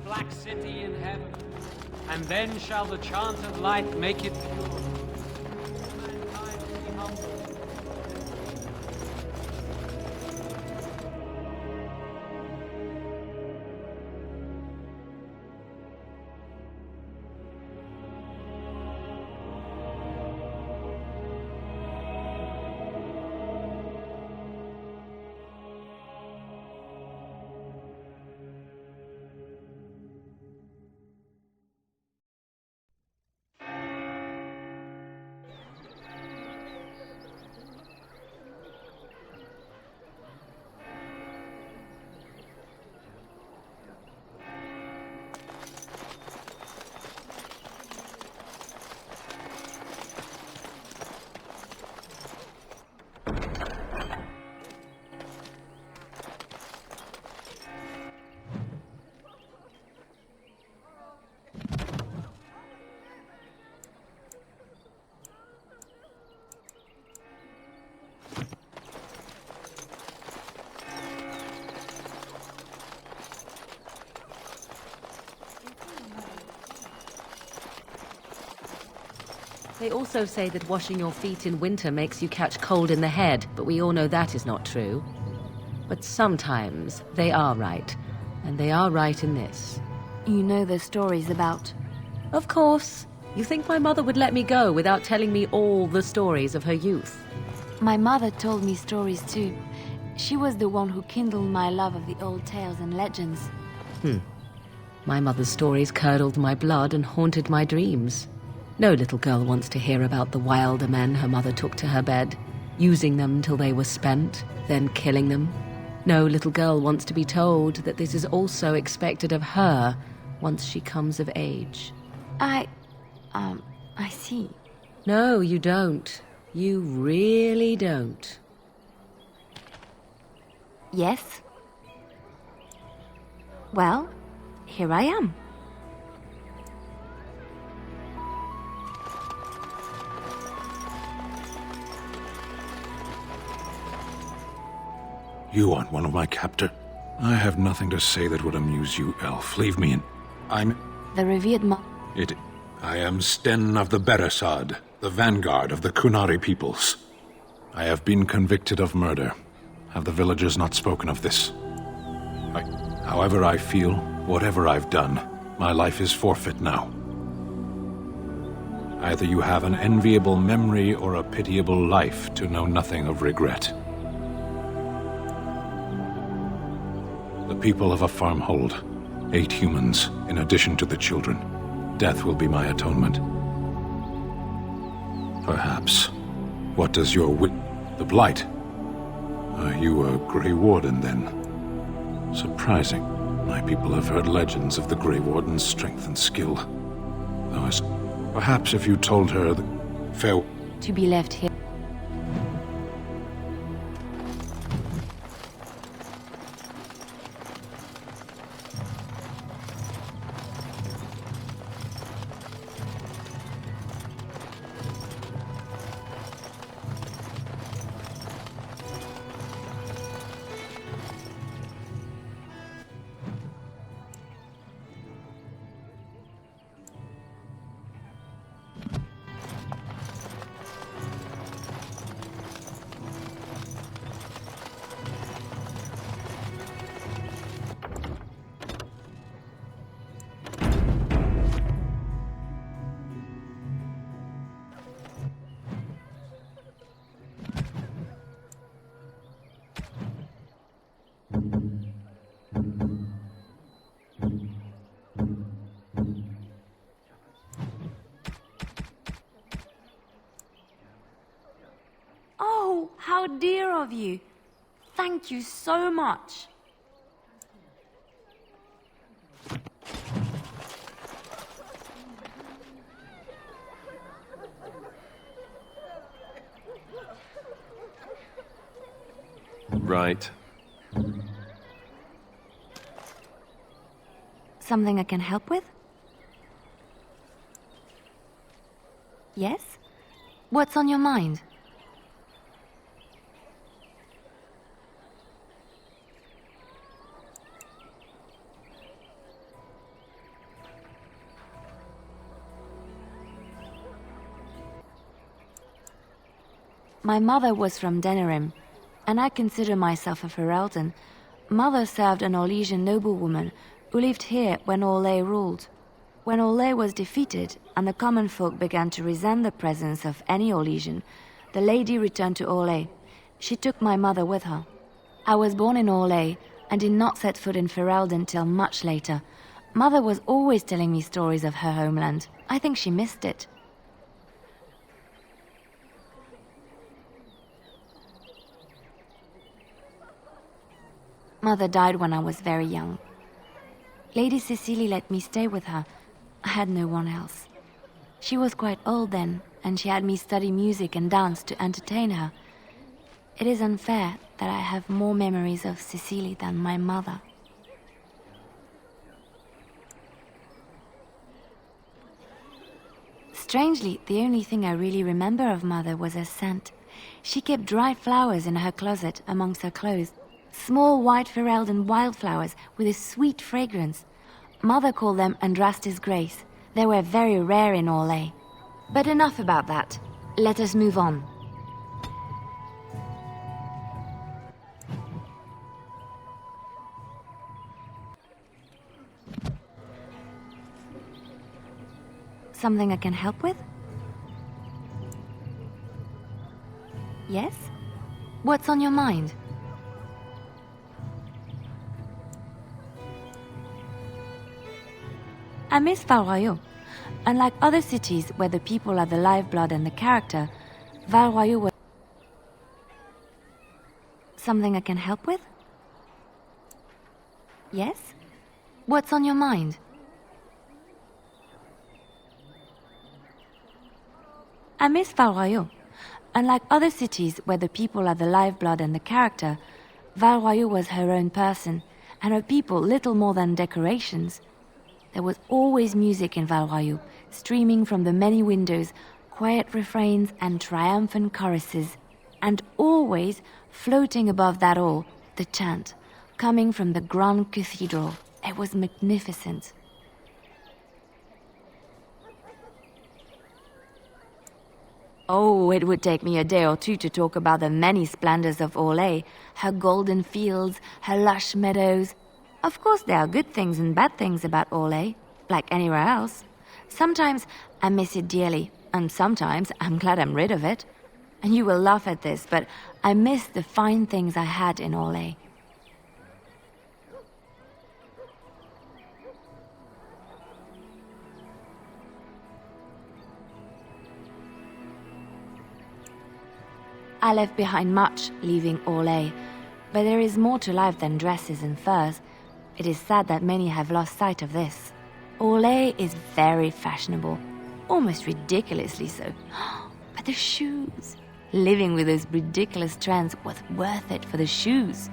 Black city in heaven, and then shall the chant of light make it pure. Mankind be humble. They also say that washing your feet in winter makes you catch cold in the head, but we all know that is not true. But sometimes they are right, and they are right in this. You know the stories about... Of course. You think my mother would let me go without telling me all the stories of her youth? My mother told me stories too. She was the one who kindled my love of the old tales and legends. My mother's stories curdled my blood and haunted my dreams. No little girl wants to hear about the wilder men her mother took to her bed, using them till they were spent, then killing them. No little girl wants to be told that this is also expected of her once she comes of age. I see. No, you don't. You really don't. Yes? Well, here I am. You aren't one of my captor. I have nothing to say that would amuse you, elf. Leave me in. The revered I am Sten of the Beresad, the vanguard of the Kunari peoples. I have been convicted of murder. Have the villagers not spoken of this? However I feel, whatever I've done, my life is forfeit now. Either you have an enviable memory or a pitiable life to know nothing of regret. The people of a farmhold, 8 humans, in addition to the children. Death will be my atonement. Perhaps. What does your the Blight? Are you a Grey Warden, then? Surprising. My people have heard legends of the Grey Warden's strength and skill. Perhaps if you told her the to be left here. Oh, how dear of you. Thank you so much. Right. Something I can help with? Yes? What's on your mind? My mother was from Denerim, and I consider myself a Ferelden. Mother served an Orlesian noblewoman who lived here when Orlais ruled. When Orlais was defeated and the common folk began to resent the presence of any Orlesian, the lady returned to Orlais. She took my mother with her. I was born in Orlais and did not set foot in Ferelden till much later. Mother was always telling me stories of her homeland. I think she missed it. Mother died when I was very young. Lady Cecily let me stay with her. I had no one else. She was quite old then, and she had me study music and dance to entertain her. It is unfair that I have more memories of Cecily than my mother. Strangely, the only thing I really remember of Mother was her scent. She kept dried flowers in her closet amongst her clothes. Small white Ferelden wildflowers with a sweet fragrance. Mother called them Andrastis Grace. They were very rare in Orlais. But enough about that. Let us move on. Something I can help with? Yes? What's on your mind? I miss Val Royeaux. Unlike other cities where the people are the lifeblood and the character, Val Royeaux was... Something I can help with? Yes? What's on your mind? I miss Val Royeaux. Unlike other cities where the people are the lifeblood and the character, Val Royeaux was her own person, and her people little more than decorations. There was always music in Val Royeaux, streaming from the many windows, quiet refrains and triumphant choruses, and always, floating above that all, the chant, coming from the Grand Cathedral. It was magnificent. Oh, it would take me a day or two to talk about the many splendors of Orlais, her golden fields, her lush meadows. Of course, there are good things and bad things about Orlais, like anywhere else. Sometimes I miss it dearly, and sometimes I'm glad I'm rid of it. And you will laugh at this, but I miss the fine things I had in Orlais. I left behind much, leaving Orlais, but there is more to life than dresses and furs. It is sad that many have lost sight of this. Orlais is very fashionable, almost ridiculously so. But the shoes! Living with those ridiculous trends was worth it for the shoes.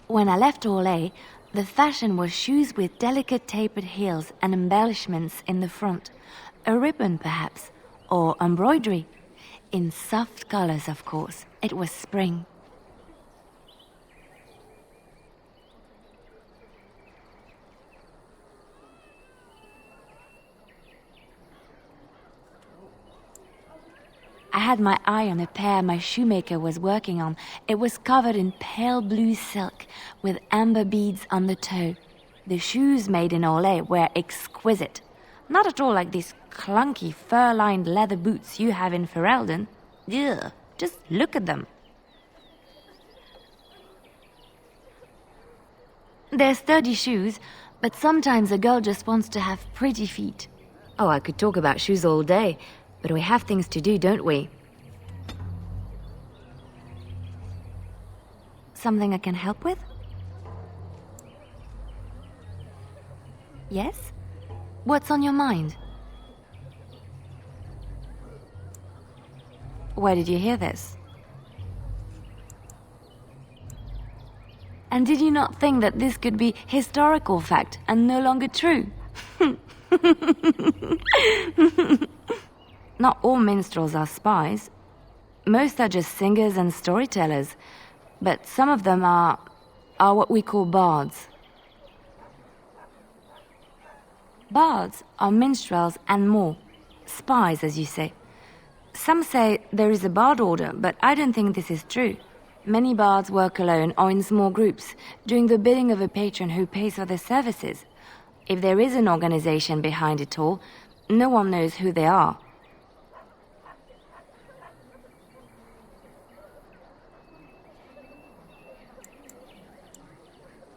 When I left Orlais, the fashion was shoes with delicate tapered heels and embellishments in the front, a ribbon perhaps, or embroidery. In soft colors, of course. It was spring. I had my eye on a pair my shoemaker was working on. It was covered in pale blue silk with amber beads on the toe. The shoes made in Orlais were exquisite. Not at all like these clunky fur-lined leather boots you have in Ferelden. Ugh, just look at them. They're sturdy shoes, but sometimes a girl just wants to have pretty feet. Oh, I could talk about shoes all day, but we have things to do, don't we? Something I can help with? Yes? What's on your mind? Where did you hear this? And did you not think that this could be historical fact and no longer true? Not all minstrels are spies. Most are just singers and storytellers, but some of them are what we call bards. Bards are minstrels and more. Spies, as you say. Some say there is a bard order, but I don't think this is true. Many bards work alone or in small groups, doing the bidding of a patron who pays for their services. If there is an organization behind it all, no one knows who they are.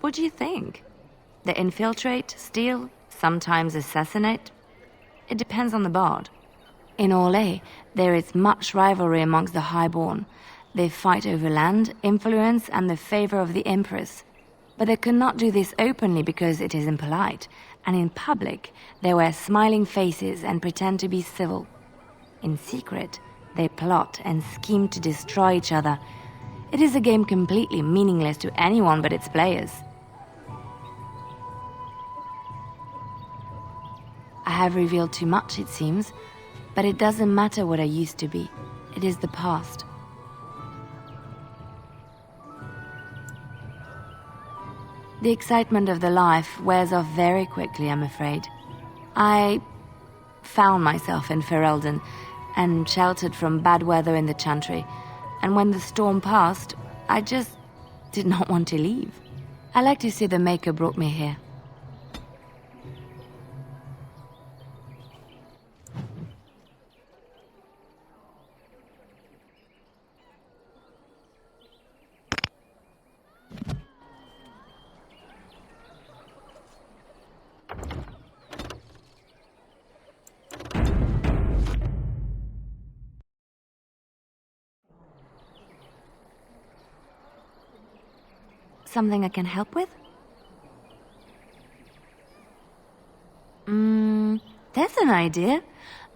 What do you think? They infiltrate, steal, sometimes assassinate? It depends on the bard. In Orlais, there is much rivalry amongst the highborn. They fight over land, influence, and the favor of the empress. But they could not do this openly because it is impolite, and in public, they wear smiling faces and pretend to be civil. In secret, they plot and scheme to destroy each other. It is a game completely meaningless to anyone but its players. I have revealed too much, it seems, but it doesn't matter what I used to be. It is the past. The excitement of the life wears off very quickly, I'm afraid. I found myself in Ferelden and sheltered from bad weather in the Chantry, and when the storm passed, I just did not want to leave. I like to see the Maker brought me here. Something I can help with? There's an idea.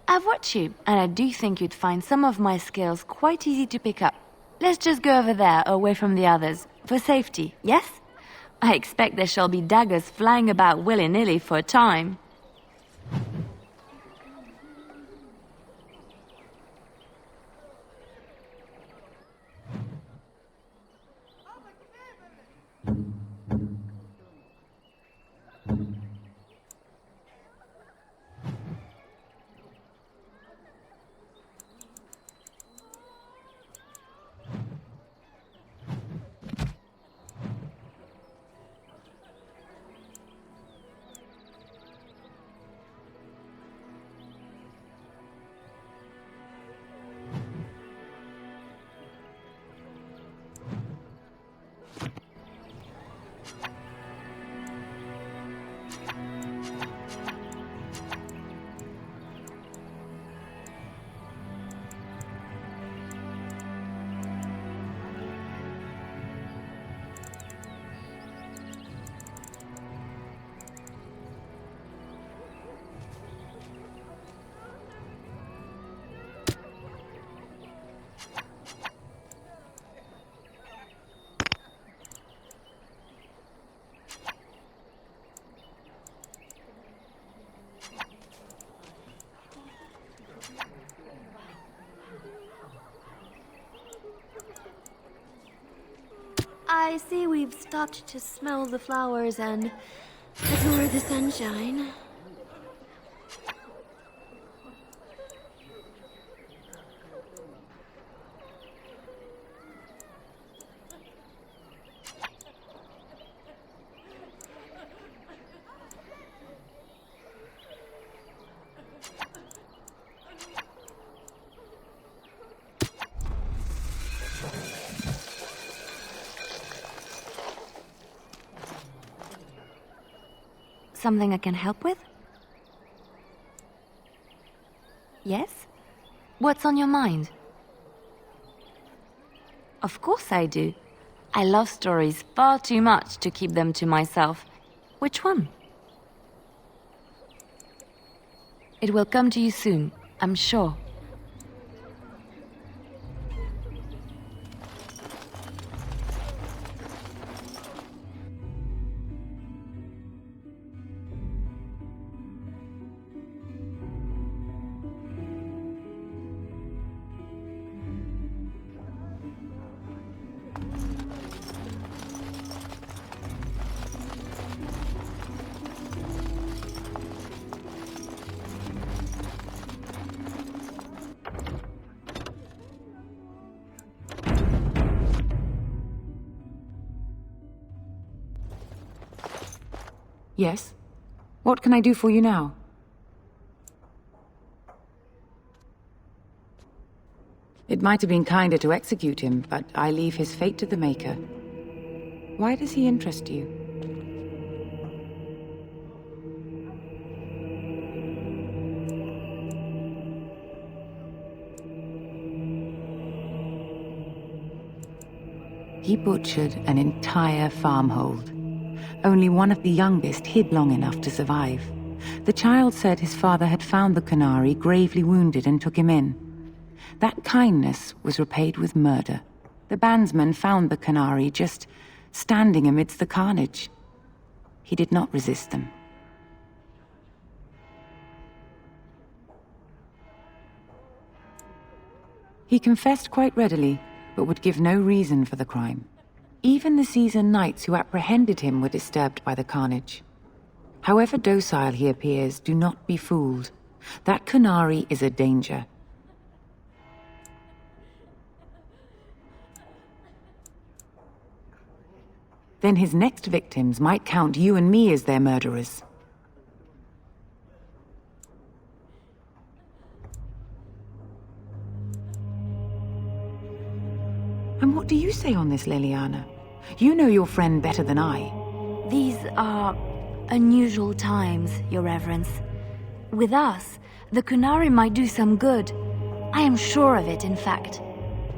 I've watched you, and I do think you'd find some of my skills quite easy to pick up. Let's just go over there, away from the others, for safety, yes? I expect there shall be daggers flying about willy-nilly for a time. I see we've stopped to smell the flowers and adore the sunshine. Something I can help with? Yes? What's on your mind? Of course I do. I love stories far too much to keep them to myself. Which one? It will come to you soon, I'm sure. Yes? What can I do for you now? It might have been kinder to execute him, but I leave his fate to the Maker. Why does he interest you? He butchered an entire farmhold. Only one of the youngest hid long enough to survive. The child said his father had found the Qunari gravely wounded and took him in. That kindness was repaid with murder. The bandsman found the Qunari just standing amidst the carnage. He did not resist them. He confessed quite readily, but would give no reason for the crime. Even the seasoned knights who apprehended him were disturbed by the carnage. However docile he appears, do not be fooled. That Qunari is a danger. Then his next victims might count you and me as their murderers. And what do you say on this, Leliana? You know your friend better than I. These are unusual times, Your Reverence. With us, the Qunari might do some good. I am sure of it, in fact.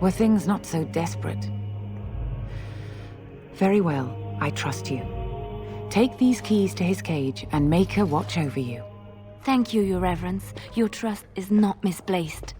Were things not so desperate? Very well. I trust you. Take these keys to his cage and make her watch over you. Thank you, Your Reverence. Your trust is not misplaced.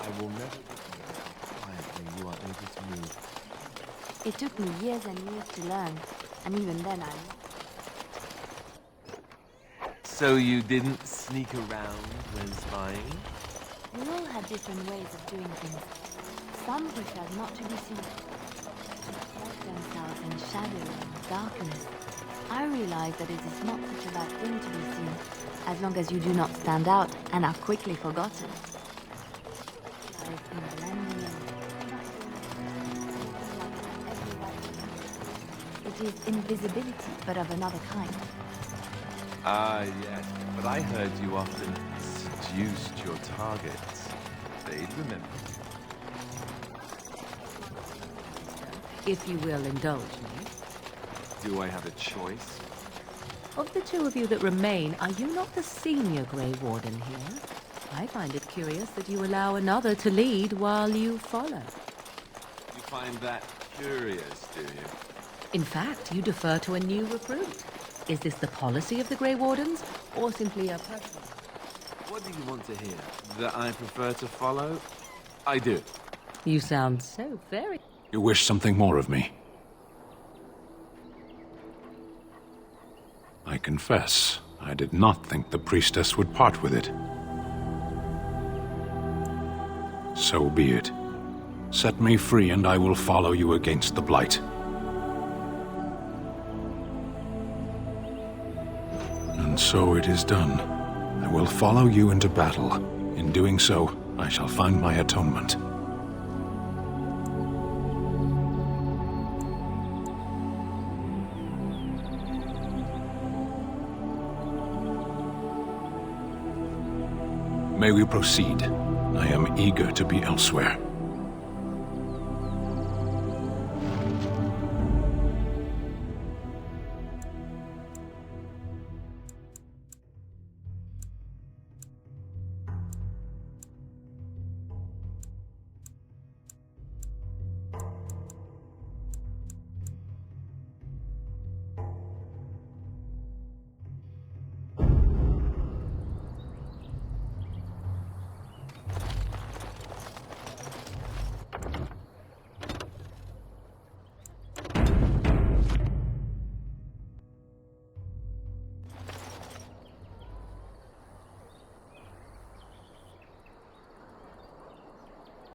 I will never quietly you are able to move. It took me years and years to learn, and even then So you didn't sneak around when spying? We all had different ways of doing things. Some preferred not to be seen. Protect themselves in shadow and darkness. I realized that it is not such a bad thing to be seen, as long as you do not stand out and are quickly forgotten. I've been blending in. It is invisibility, but of another kind. Ah, yes, but I heard you often seduced your targets. They'd remember. If you will indulge me. Do I have a choice? Of the two of you that remain, are you not the senior Grey Warden here? I find it curious that you allow another to lead while you follow. You find that curious, do you? In fact, you defer to a new recruit. Is this the policy of the Grey Wardens, or simply a preference? What do you want to hear? That I prefer to follow? I do. You sound so very... You wish something more of me? I confess, I did not think the priestess would part with it. So be it. Set me free and I will follow you against the Blight. And so it is done. I will follow you into battle. In doing so, I shall find my atonement. May we proceed? I am eager to be elsewhere.